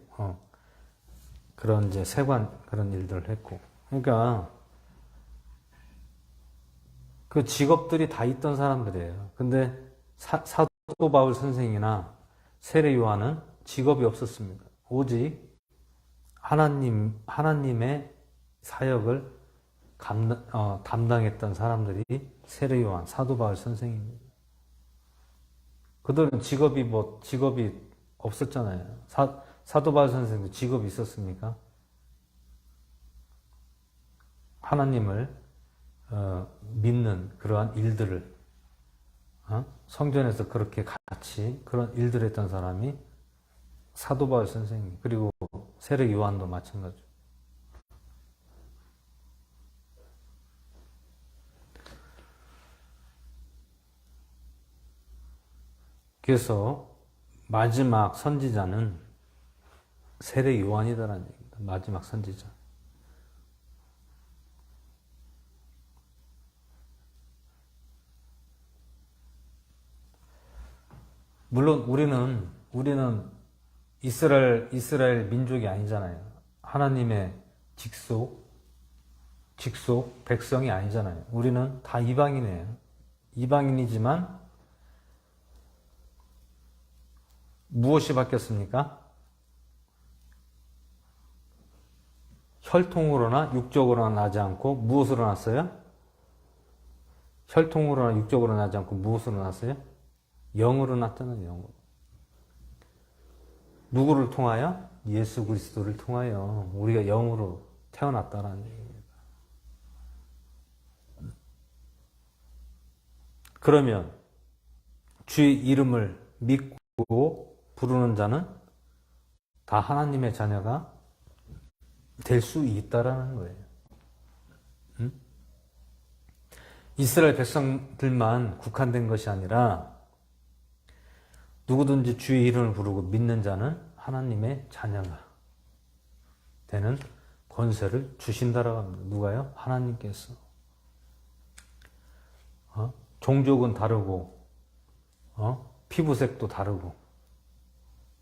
그런 이제 세관 그런 일들을 했고 그러니까 그 직업들이 다 있던 사람들이에요. 근데 사도 바울 선생이나 세례 요한은 직업이 없었습니다. 오직 하나님의 사역을 담당했던 사람들이 세례 요한, 사도 바울 선생입니다. 그들은 직업이 없었잖아요. 사도 바울 선생도 직업이 있었습니까? 하나님을 믿는 그러한 일들을 성전에서 그렇게 같이 그런 일들을 했던 사람이 사도 바울 선생님 그리고 세례 요한도 마찬가지죠. 그래서 마지막 선지자는 세례 요한이다라는 얘기입니다. 마지막 선지자. 물론 우리는 이스라엘 민족이 아니잖아요. 하나님의 직속 백성이 아니잖아요. 우리는 다 이방인이에요. 이방인이지만 무엇이 바뀌었습니까? 혈통으로나 육적으로나 나지 않고 무엇으로 났어요? 혈통으로나 육적으로 나지 않고 무엇으로 났어요? 영으로 났잖아요. 영으로. 누구를 통하여? 예수 그리스도를 통하여 우리가 영으로 태어났다라는 얘기입니다. 그러면 주의 이름을 믿고 부르는 자는 다 하나님의 자녀가 될 수 있다라는 거예요. 이스라엘 백성들만 국한된 것이 아니라 누구든지 주의 이름을 부르고 믿는 자는 하나님의 자녀가 되는 권세를 주신다라고 합니다. 누가요? 하나님께서. 종족은 다르고 피부색도 다르고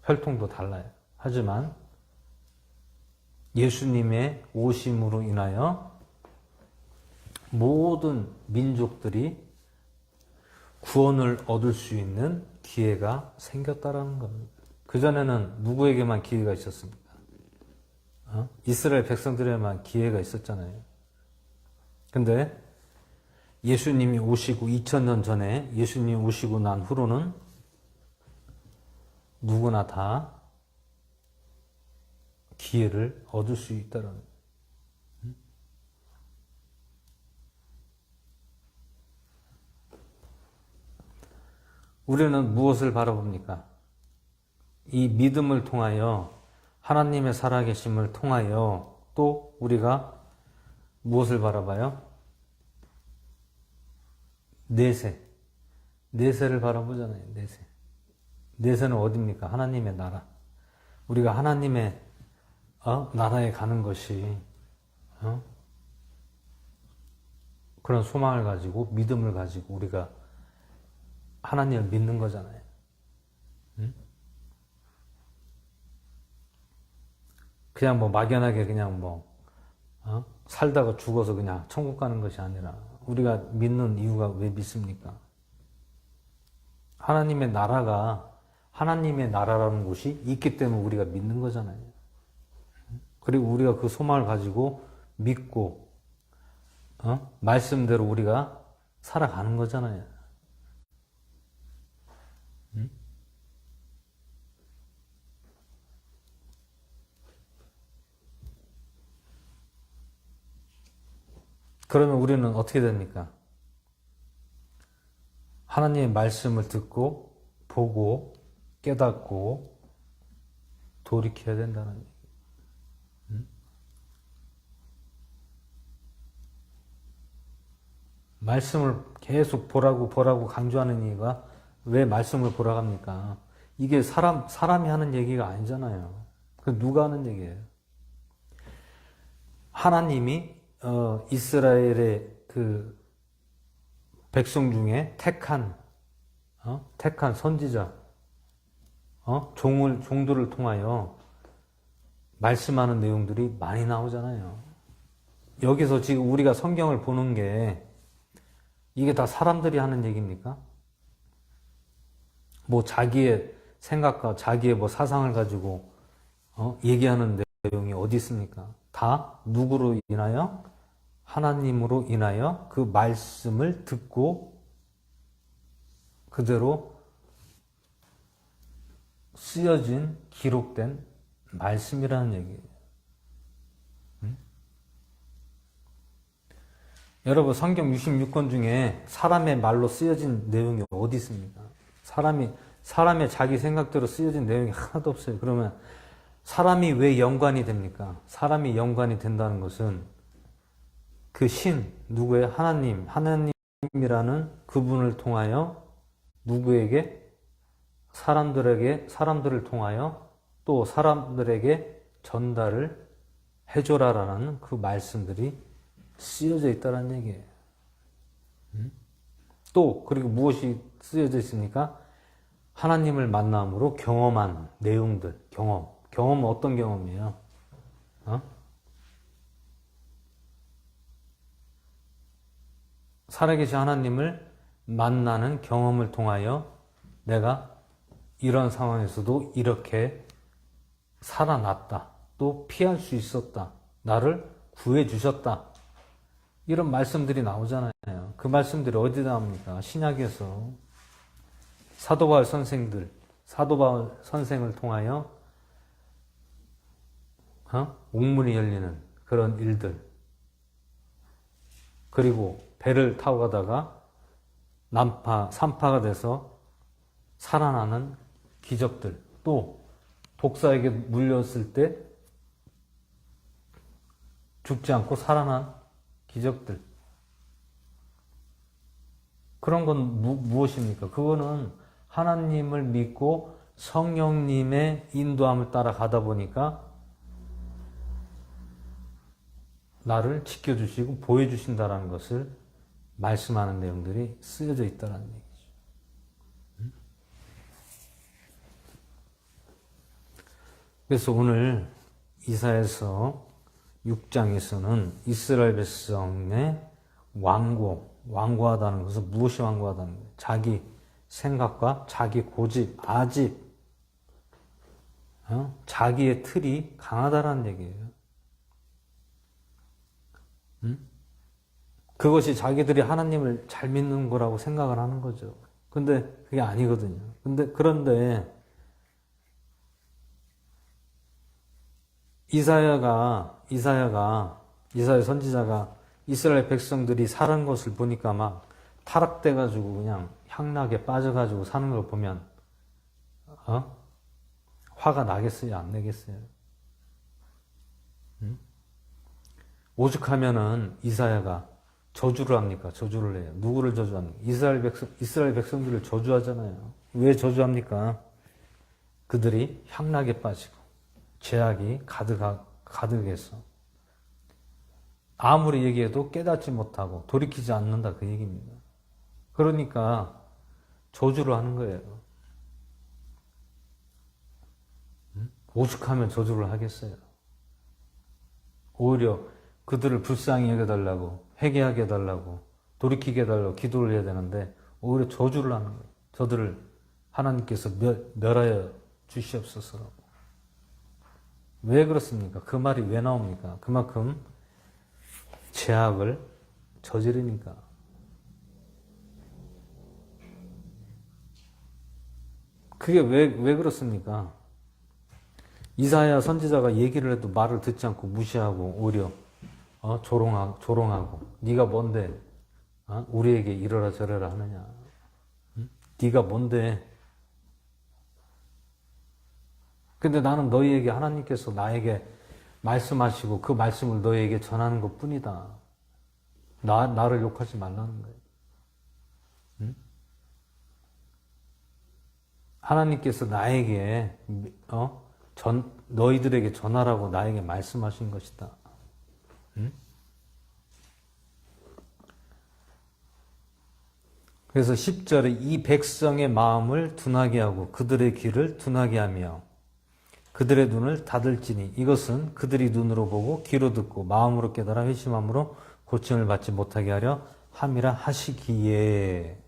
혈통도 달라요. 하지만 예수님의 오심으로 인하여 모든 민족들이 구원을 얻을 수 있는 기회가 생겼다라는 겁니다. 그전에는 누구에게만 기회가 있었습니까? 이스라엘 백성들에만 기회가 있었잖아요. 근데 예수님이 오시고 2000년 전에 예수님이 오시고 난 후로는 누구나 다 기회를 얻을 수 있다는 거예요. 우리는 무엇을 바라봅니까? 이 믿음을 통하여 하나님의 살아계심을 통하여 또 우리가 무엇을 바라봐요? 내세를 바라보잖아요. 내세는 어디입니까? 하나님의 나라. 우리가 하나님의 나라에 가는 것이 그런 소망을 가지고 믿음을 가지고 우리가 하나님을 믿는 거잖아요. 응? 그냥 뭐 막연하게 그냥 뭐 살다가 죽어서 그냥 천국 가는 것이 아니라 우리가 믿는 이유가 왜 믿습니까? 하나님의 나라라는 곳이 있기 때문에 우리가 믿는 거잖아요. 그리고 우리가 그 소망을 가지고 믿고 말씀대로 우리가 살아가는 거잖아요. 그러면 우리는 어떻게 됩니까? 하나님의 말씀을 듣고 보고 깨닫고 돌이켜야 된다는 얘기. 말씀을 계속 보라고 강조하는 이유가 왜 말씀을 보라고 합니까? 이게 사람이 하는 얘기가 아니잖아요. 그 누가 하는 얘기예요? 하나님이 이스라엘의 그 백성 중에 택한 선지자, 종들을 통하여 말씀하는 내용들이 많이 나오잖아요. 여기서 지금 우리가 성경을 보는 게 이게 다 사람들이 하는 얘기입니까? 뭐 자기의 생각과 자기의 뭐 사상을 가지고 얘기하는 내용이 어디 있습니까? 다 누구로 인하여? 하나님으로 인하여 그 말씀을 듣고 그대로 쓰여진 기록된 말씀이라는 얘기예요. 여러분 성경 66권 중에 사람의 말로 쓰여진 내용이 어디 있습니까? 사람의 자기 생각대로 쓰여진 내용이 하나도 없어요. 그러면 사람이 왜 연관이 됩니까? 사람이 연관이 된다는 것은 그 누구의 하나님이라는 그분을 통하여 누구에게? 사람들을 통하여 또 사람들에게 전달을 해줘라라는 그 말씀들이 쓰여져 있다는 얘기예요. 또 그리고 무엇이 쓰여져 있습니까? 하나님을 만남으로 경험한 내용들, 경험은 어떤 경험이에요? 살아계신 하나님을 만나는 경험을 통하여 내가 이런 상황에서도 이렇게 살아났다. 또 피할 수 있었다. 나를 구해주셨다. 이런 말씀들이 나오잖아요. 그 말씀들이 어디 나옵니까? 신약에서 사도 바울 선생을 통하여 옥문이 열리는 그런 일들, 그리고 배를 타고 가다가 산파가 돼서 살아나는 기적들, 또 독사에게 물렸을 때 죽지 않고 살아난 기적들. 그런 건 무엇입니까? 그거는 하나님을 믿고 성령님의 인도함을 따라 가다 보니까 나를 지켜주시고 보여주신다는 것을 말씀하는 내용들이 쓰여져 있다는 얘기죠. 그래서 오늘 이사야서 6장에서는 이스라엘 백성의 완고하다는 것은 무엇이 완고하다는 거예요? 자기 생각과 자기 고집, 아집, 자기의 틀이 강하다는 얘기예요. 그것이 자기들이 하나님을 잘 믿는 거라고 생각을 하는 거죠. 근데 그게 아니거든요. 그런데 이사야 선지자가 이스라엘 백성들이 사는 것을 보니까 막 타락돼가지고 그냥 향락에 빠져가지고 사는 걸 보면 화가 나겠어요? 안 나겠어요? 오죽하면은 이사야가 저주를 합니까? 저주를 해요. 누구를 저주합니까? 이스라엘 백성들을 저주하잖아요. 왜 저주합니까? 그들이 향락에 빠지고 죄악이 가득해서 아무리 얘기해도 깨닫지 못하고 돌이키지 않는다 그 얘기입니다. 그러니까 저주를 하는 거예요. 오죽하면 저주를 하겠어요. 오히려 그들을 불쌍히 여겨달라고 회개하게 해달라고 돌이키게 해달라고 기도를 해야 되는데 오히려 저주를 하는 거예요. 저들을 하나님께서 멸하여 주시옵소서라고. 왜 그렇습니까? 그 말이 왜 나옵니까? 그만큼 죄악을 저지르니까. 그게 왜 그렇습니까? 이사야 선지자가 얘기를 해도 말을 듣지 않고 무시하고 오히려 조롱하고 네가 뭔데 우리에게 이러라 저러라 하느냐. 네가 뭔데. 근데 나는 너희에게 하나님께서 나에게 말씀하시고 그 말씀을 너희에게 전하는 것 뿐이다. 나를 욕하지 말라는 거예요. 하나님께서 나에게 너희들에게 전하라고 나에게 말씀하신 것이다. 그래서 10절에 이 백성의 마음을 둔하게 하고 그들의 귀를 둔하게 하며 그들의 눈을 닫을지니 이것은 그들이 눈으로 보고 귀로 듣고 마음으로 깨달아 회심함으로 고침을 받지 못하게 하려 함이라 하시기에.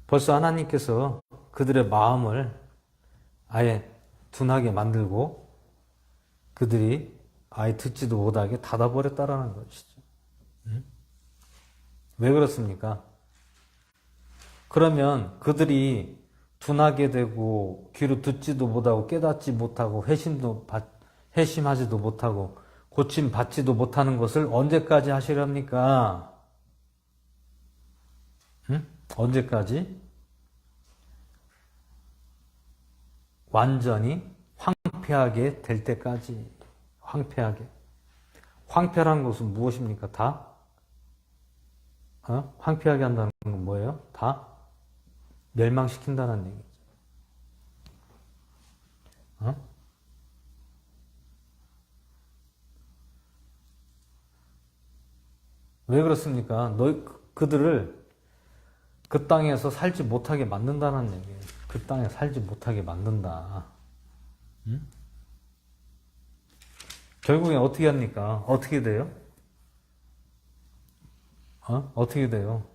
벌써 하나님께서 그들의 마음을 아예 둔하게 만들고 그들이 아예 듣지도 못하게 닫아버렸다라는 것이죠. 왜 그렇습니까? 그러면 그들이 둔하게 되고 귀로 듣지도 못하고 깨닫지 못하고 회심하지도 못하고 고침 받지도 못하는 것을 언제까지 하시렵니까? 언제까지? 완전히 황폐하게 될 때까지. 황폐하게. 황폐란 것은 무엇입니까? 다? 황폐하게 한다는 건 뭐예요? 다 멸망시킨다는 얘기죠. 왜 그렇습니까? 그들을 그 땅에서 살지 못하게 만든다는 얘기예요. 그 땅에 살지 못하게 만든다. 결국엔 어떻게 합니까? 어떻게 돼요? 어떻게 돼요?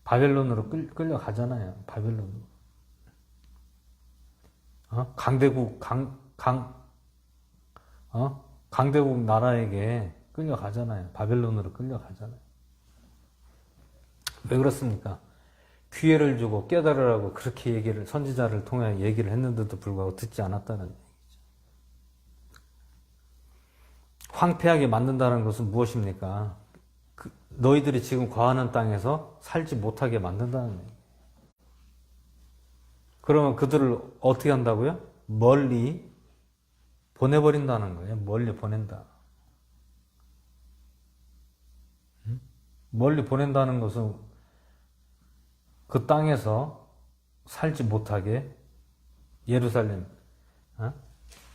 바벨론으로 끌려가잖아요. 바벨론으로. 강대국 나라에게 끌려가잖아요. 바벨론으로 끌려가잖아요. 왜 그렇습니까? 기회를 주고 깨달으라고 그렇게 선지자를 통해 얘기를 했는데도 불구하고 듣지 않았다는 얘기죠. 황폐하게 만든다는 것은 무엇입니까? 너희들이 지금 거하는 땅에서 살지 못하게 만든다는 얘기예요. 그러면 그들을 어떻게 한다고요? 멀리 보내버린다는 거예요. 멀리 보낸다. 멀리 보낸다는 것은 그 땅에서 살지 못하게 예루살렘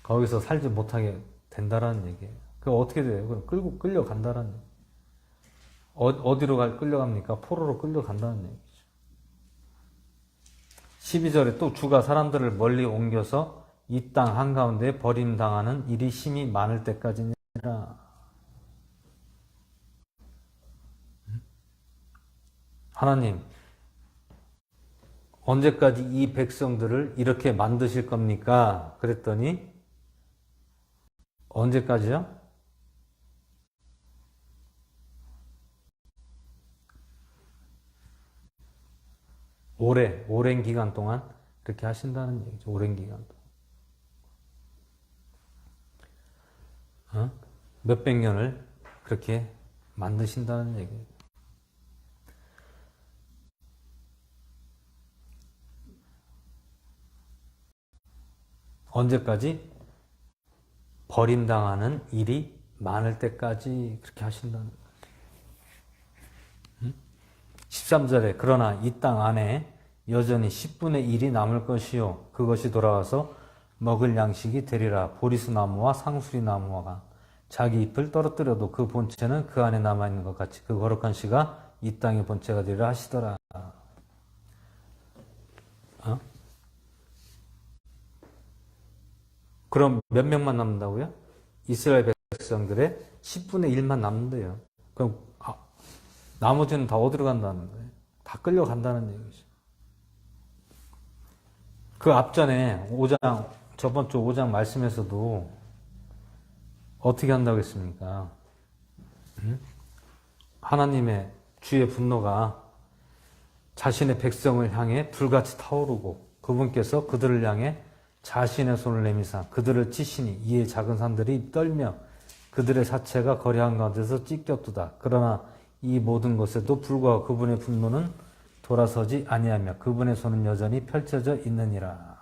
거기서 살지 못하게 된다라는 얘기예요. 그 어떻게 돼요? 그럼 끌려간다라는 얘기예요. 어디로 끌려갑니까? 포로로 끌려간다는 얘기죠. 12절에 또 주가 사람들을 멀리 옮겨서 이 땅 한가운데 버림당하는 일이 심히 많을 때까지니라. 하나님, 언제까지 이 백성들을 이렇게 만드실 겁니까? 그랬더니 언제까지요? 오랜 기간 동안 그렇게 하신다는 얘기죠. 오랜 기간 동안. 몇백 년을 그렇게 만드신다는 얘기예요. 언제까지? 버림당하는 일이 많을 때까지 그렇게 하신다는 거예요. 13절에 그러나 이 땅 안에 여전히 10분의 1이 남을 것이요 그것이 돌아와서 먹을 양식이 되리라. 보리수 나무와 상수리 나무가 자기 잎을 떨어뜨려도 그 본체는 그 안에 남아있는 것 같이 그 거룩한 씨가 이 땅의 본체가 되리라 하시더라. 그럼 몇 명만 남는다고요? 이스라엘 백성들의 10분의 1만 남는데요. 그럼 나머지는 다 어디로 간다는 거예요? 다 끌려간다는 얘기죠. 그 앞전에 5장, 저번 주 5장 말씀에서도 어떻게 한다고 했습니까? 하나님의 주의 분노가 자신의 백성을 향해 불같이 타오르고 그분께서 그들을 향해 자신의 손을 내미사 그들을 치시니 이에 작은 산들이 떨며 그들의 사체가 거리 한가운데서 찢겼도다. 그러나 이 모든 것에도 불구하고 그분의 분노는 돌아서지 아니하며 그분의 손은 여전히 펼쳐져 있느니라.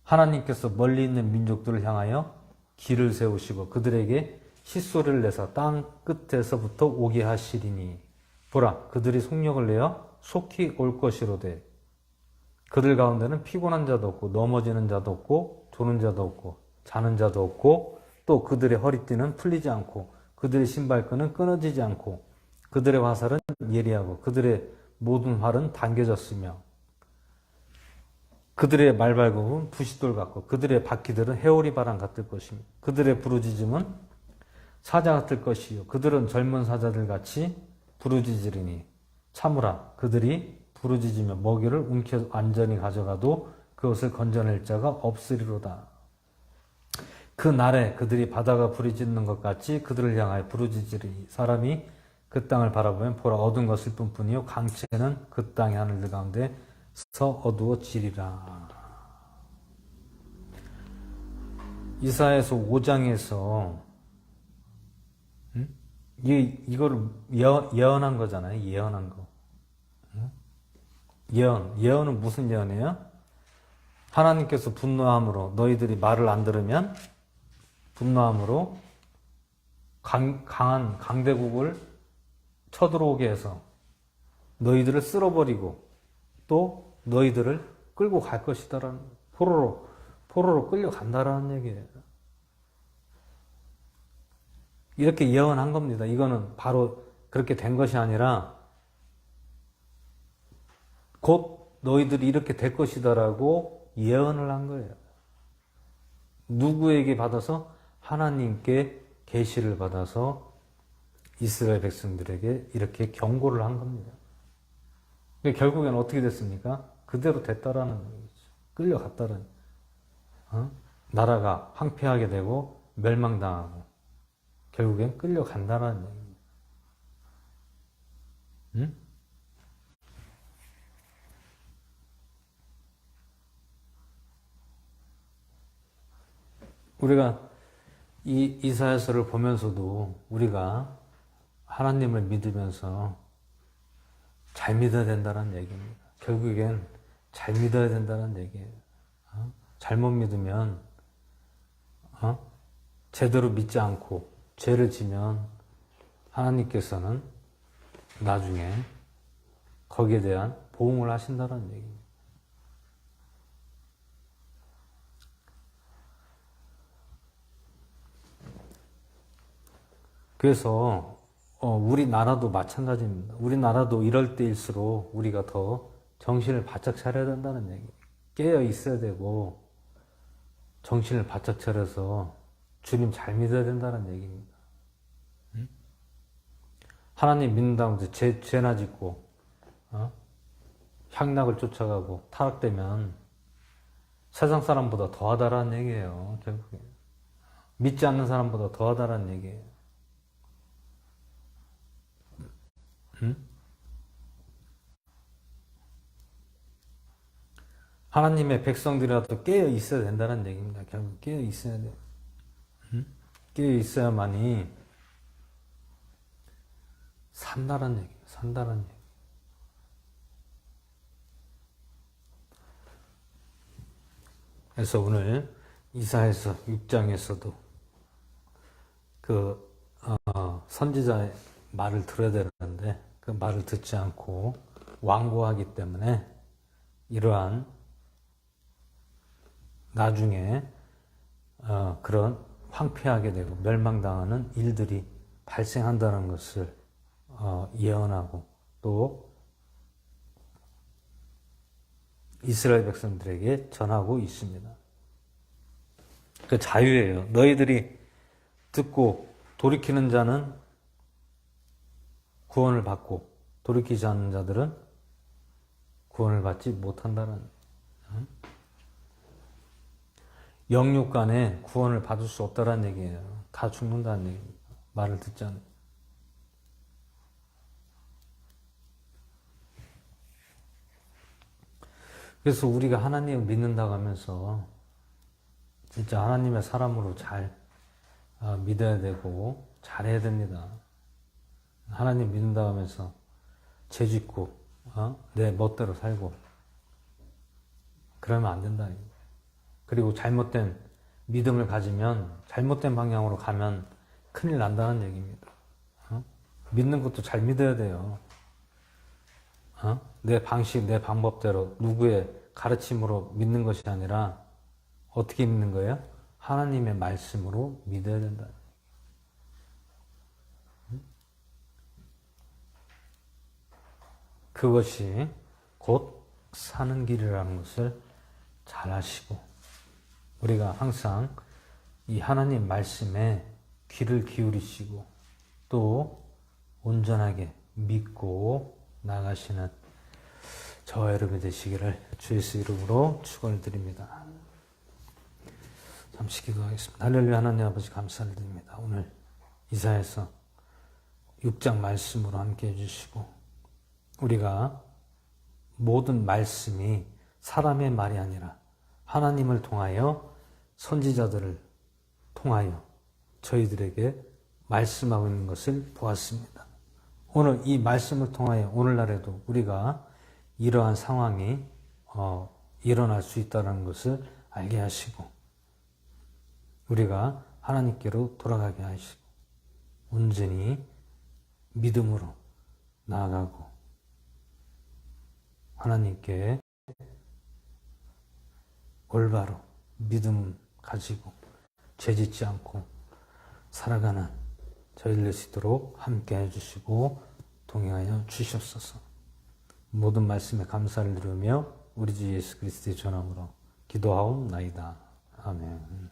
하나님께서 멀리 있는 민족들을 향하여 길을 세우시고 그들에게 싯소리를 내서 땅 끝에서부터 오게 하시리니 보라 그들이 속력을 내어 속히 올 것이로되 그들 가운데는 피곤한 자도 없고 넘어지는 자도 없고 조는 자도 없고 자는 자도 없고 또 그들의 허리띠는 풀리지 않고 그들의 신발끈은 끊어지지 않고 그들의 화살은 예리하고 그들의 모든 활은 당겨졌으며 그들의 말발굽은 부싯돌 같고 그들의 바퀴들은 해오리 바람 같을 것이며 그들의 부르짖음은 사자 같을 것이요 그들은 젊은 사자들 같이 부르짖으리니 참으라 그들이 부르짖으며 먹이를 움켜 완전히 가져가도 그것을 건져낼 자가 없으리로다. 그 날에 그들이 바다가 부르짖는 것 같이 그들을 향하여 부르짖으리니 사람이 그 땅을 바라보면 보라 어두운 것일 뿐이요 강체는 그 땅의 하늘들 가운데서 어두워지리라. 이사야서 5장에서 이거를 예언한 거잖아요. 예언한 거. 예언은 무슨 예언이에요? 하나님께서 분노함으로 너희들이 말을 안 들으면 분노함으로 강한 강대국을 쳐들어오게 해서 너희들을 쓸어버리고 또 너희들을 끌고 갈 것이다라는 포로로 끌려간다라는 얘기예요. 이렇게 예언한 겁니다. 이거는 바로 그렇게 된 것이 아니라 곧 너희들이 이렇게 될 것이다라고 예언을 한 거예요. 누구에게 받아서? 하나님께 계시를 받아서 이스라엘 백성들에게 이렇게 경고를 한 겁니다. 결국엔 어떻게 됐습니까? 그대로 됐다라는 거죠. 끌려갔다라는 나라가 황폐하게 되고 멸망당하고 결국엔 끌려간다라는 얘기입니다. 우리가 이 이사야서를 보면서도 우리가 하나님을 믿으면서 잘 믿어야 된다는 얘기입니다. 결국엔 잘 믿어야 된다는 얘기예요. 잘못 믿으면 제대로 믿지 않고 죄를 지면 하나님께서는 나중에 거기에 대한 보응을 하신다는 얘기입니다. 그래서 우리나라도 마찬가지입니다. 우리나라도 이럴 때일수록 우리가 더 정신을 바짝 차려야 된다는 얘기예요. 깨어 있어야 되고 정신을 바짝 차려서 주님 잘 믿어야 된다는 얘기입니다. 하나님 믿는다고 죄나 짓고 향락을 쫓아가고 타락되면 세상 사람보다 더하다라는 얘기예요. 결국에 믿지 않는 사람보다 더하다라는 얘기예요. 하나님의 백성들이라도 깨어 있어야 된다는 얘기입니다. 결국 깨어 있어야 돼요. 깨어 있어야만이 산다는 얘기예요. 산다는 얘기. 그래서 오늘 이사야서 6장에서도 선지자의 말을 들어야 되는데 그 말을 듣지 않고 완고하기 때문에 이러한 나중에 그런 황폐하게 되고 멸망당하는 일들이 발생한다는 것을 예언하고 또 이스라엘 백성들에게 전하고 있습니다. 그 자유예요. 너희들이 듣고 돌이키는 자는 구원을 받고 돌이키지 않는 자들은 구원을 받지 못한다는, 영육 간에 구원을 받을 수 없다는 얘기예요. 다 죽는다는 얘기입니다. 말을 듣지 않는. 그래서 우리가 하나님을 믿는다고 하면서 진짜 하나님의 사람으로 잘 믿어야 되고 잘해야 됩니다. 하나님 믿는다고 하면서 죄짓고 내 멋대로 살고 그러면 안 된다. 그리고 잘못된 믿음을 가지면 잘못된 방향으로 가면 큰일 난다는 얘기입니다. 믿는 것도 잘 믿어야 돼요. 내 방식, 내 방법대로 누구의 가르침으로 믿는 것이 아니라 어떻게 믿는 거예요? 하나님의 말씀으로 믿어야 된다. 그것이 곧 사는 길이라는 것을 잘 아시고 우리가 항상 이 하나님 말씀에 귀를 기울이시고 또 온전하게 믿고 나가시는 저와 여러분이 되시기를 주 예수 이름으로 축원을 드립니다. 잠시 기도하겠습니다. 할렐루야. 하나님 아버지 감사를 드립니다. 오늘 이사야서 6장 말씀으로 함께 해주시고 우리가 모든 말씀이 사람의 말이 아니라 하나님을 통하여 선지자들을 통하여 저희들에게 말씀하고 있는 것을 보았습니다. 오늘 이 말씀을 통하여 오늘날에도 우리가 이러한 상황이 일어날 수 있다는 것을 알게 하시고 우리가 하나님께로 돌아가게 하시고 온전히 믿음으로 나아가고 하나님께 올바로 믿음 가지고 죄짓지 않고 살아가는 저희들 될 수 있도록 함께 해주시고 동행하여 주시옵소서. 모든 말씀에 감사를 드리며 우리 주 예수 그리스도의 전함으로 기도하옵나이다. 아멘.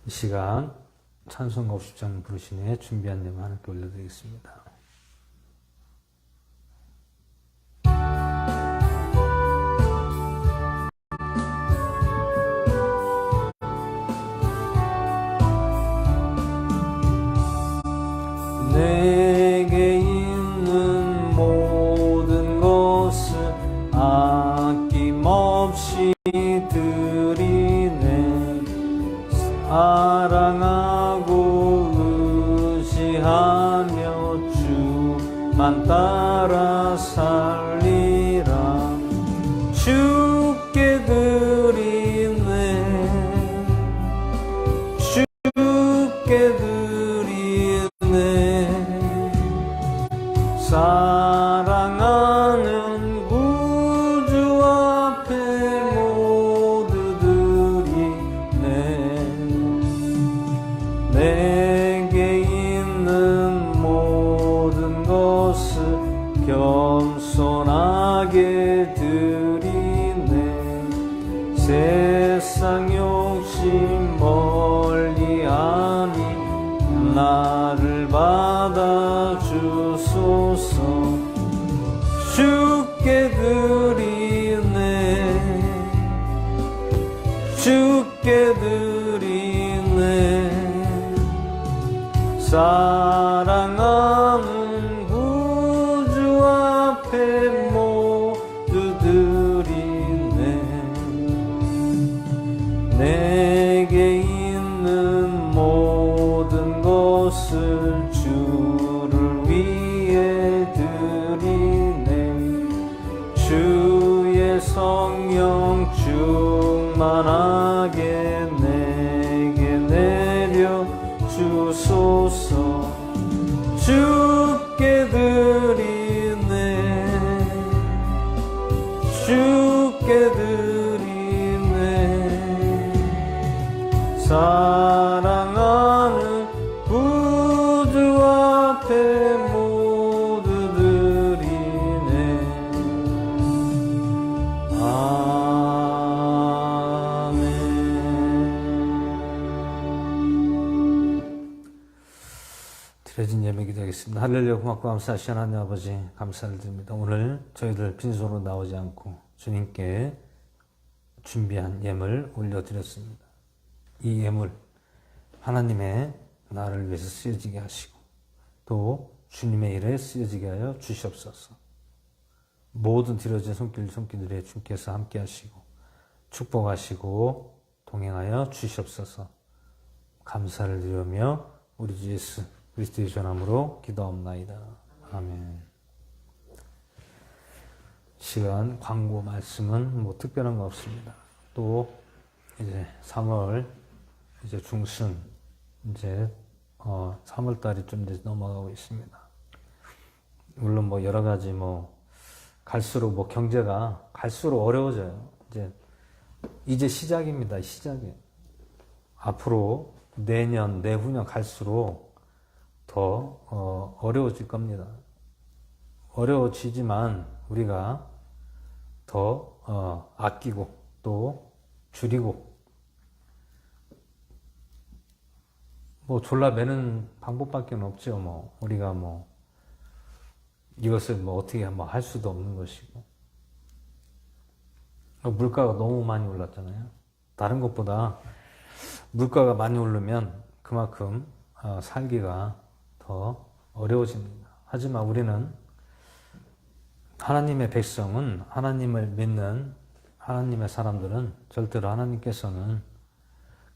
이 시간 찬송가 50장 부르시네 준비한 내용 하나님께 올려드리겠습니다. 내게 있는 모든 것을 아낌없이 드리네. 사랑하고 의지하며 주만 따라 살리라. 주께 드리네. 주께 드리네. 사랑하는 구주 앞에 모두 드리네. 내게 있는 모든 것을 겸손하게 드리네. 세상 욕심 멀리하니 나를 받아 주소서. 주께 드리네. 주께 드리네. 사랑하는 구주 앞에 모두 드리네. 내게 있는 모든 것을 주를 위해 드리네. 주의 성 성령 충만하게 내게 내려 주소서. 주께 드리네, 주께 드리네. 사랑하는 구주 앞에 모두 드리네. 아멘. 드려진 예배 기도하겠습니다. 할렐루야. 고맙고 감사하신 하나님 아버지, 감사를 드립니다. 오늘 저희들 빈손으로 나오지 않고 주님께 준비한 예물 올려드렸습니다. 이 예물 하나님의 나를 위해서 쓰여지게 하시고 또 주님의 일에 쓰여지게 하여 주시옵소서. 모든 드려진 손길들에 주께서 함께 하시고 축복하시고 동행하여 주시옵소서. 감사를 드리며 우리 주 예수 그리스도의 전함으로 기도하옵나이다. 아멘. 시간 광고 말씀은 뭐 특별한 거 없습니다. 또 이제 3월 이제 중순 이제 3월 달이 좀 이제 넘어가고 있습니다. 물론 뭐 여러 가지 뭐 갈수록 뭐 경제가 갈수록 어려워져요. 이제 시작입니다. 시작이에요. 앞으로 내년 내후년 갈수록 더 어려워질 겁니다. 어려워지지만 우리가 더 아끼고 또 줄이고 뭐 졸라매는 방법밖에 없죠. 뭐 우리가 뭐 이것을 뭐 어떻게 뭐 할 수도 없는 것이고 물가가 너무 많이 올랐잖아요. 다른 것보다 물가가 많이 오르면 그만큼 살기가 더 어려워집니다. 하지만 우리는 하나님의 백성은 하나님을 믿는 하나님의 사람들은 절대로 하나님께서는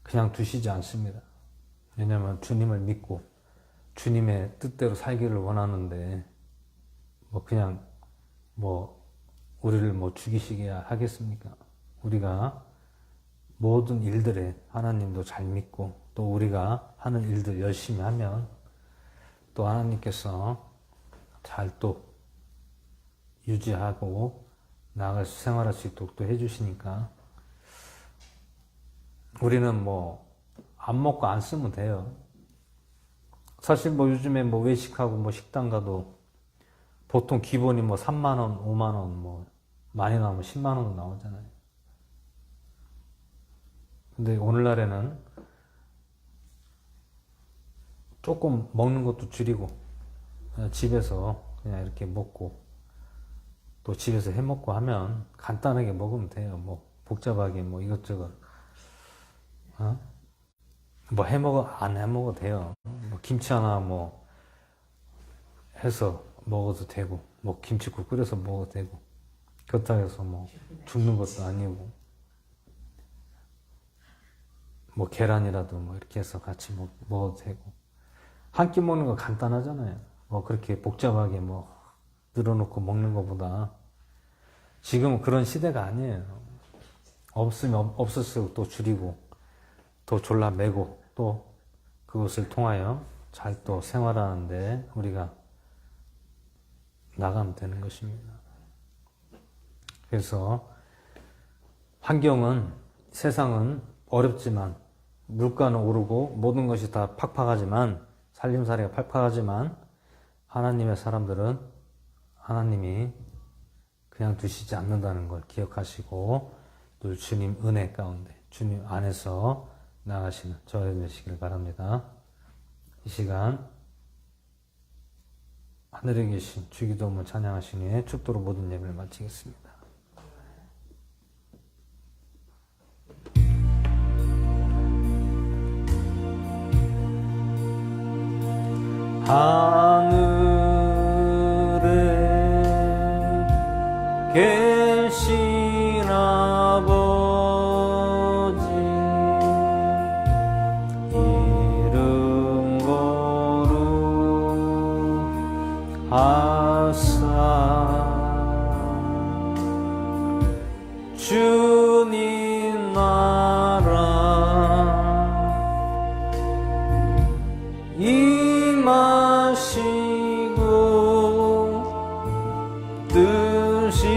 그냥 두시지 않습니다. 왜냐하면 주님을 믿고 주님의 뜻대로 살기를 원하는데 뭐 그냥 뭐 우리를 뭐 죽이시게 하겠습니까? 우리가 모든 일들에 하나님도 잘 믿고 또 우리가 하는 일들 열심히 하면 또 하나님께서 잘 또 유지하고 나아갈 수 생활할 수 있도록 또 해주시니까 우리는 뭐 안 먹고 안 쓰면 돼요. 사실 뭐 요즘에 뭐 외식하고 뭐 식당 가도 보통 기본이 뭐 3만원, 5만원 뭐 많이 나오면 10만원 나오잖아요. 근데 오늘날에는 조금 먹는 것도 줄이고 그냥 집에서 그냥 이렇게 먹고 또 집에서 해 먹고 하면 간단하게 먹으면 돼요. 뭐 복잡하게 뭐 이것저것 뭐 해 먹어 안 해 먹어도 돼요. 뭐 김치 하나 뭐 해서 먹어도 되고 뭐 김치국 끓여서 먹어도 되고 그렇다고 해서 뭐 죽는 것도 아니고 뭐 계란이라도 뭐 이렇게 해서 같이 먹어도 되고 한 끼 먹는 거 간단하잖아요. 뭐 그렇게 복잡하게 뭐 늘어놓고 먹는 것보다 지금은 그런 시대가 아니에요. 없으면 없을수록 또 줄이고 또 졸라매고 또 그것을 통하여 잘 또 생활하는데 우리가 나가면 되는 것입니다. 그래서 환경은 세상은 어렵지만 물가는 오르고 모든 것이 다 팍팍하지만 살림살이가 팍팍하지만 하나님의 사람들은 하나님이 그냥 두시지 않는다는 걸 기억하시고 늘 주님 은혜 가운데 주님 안에서 나가시는 저희 되시길 바랍니다. 이 시간 하늘에 계신 주기도문을 찬양하신 후에 축도로 모든 예배를 마치겠습니다. 하늘에 계신 아버지 이름 거룩하사 주님 나라 임하시고 뜻이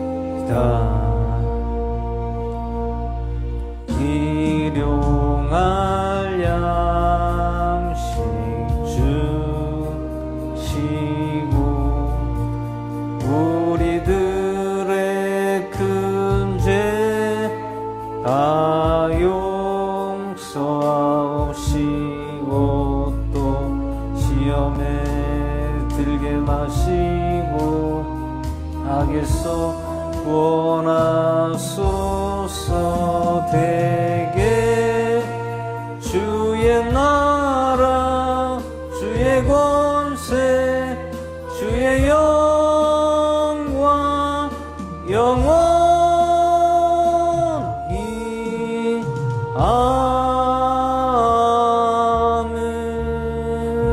이루어지이다. 일용할 양식 주시고 우리들의 큰 죄 다 용서하옵시고 또 시험에 들게 마시고 악에서 구원하소서. 되게 주의 나라 주의 권세 주의 영광 영원히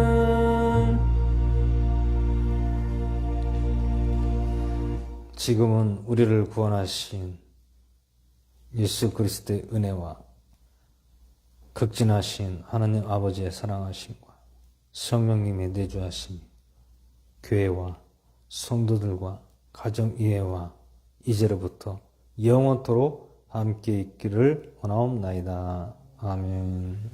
아멘. 지금은 우리를 구원하신 예수 그리스도의 은혜와 극진하신 하나님 아버지의 사랑하심과 성령님의 내주하심이 교회와 성도들과 가정 이해와 이제로부터 영원토록 함께 있기를 원하옵나이다. 아멘.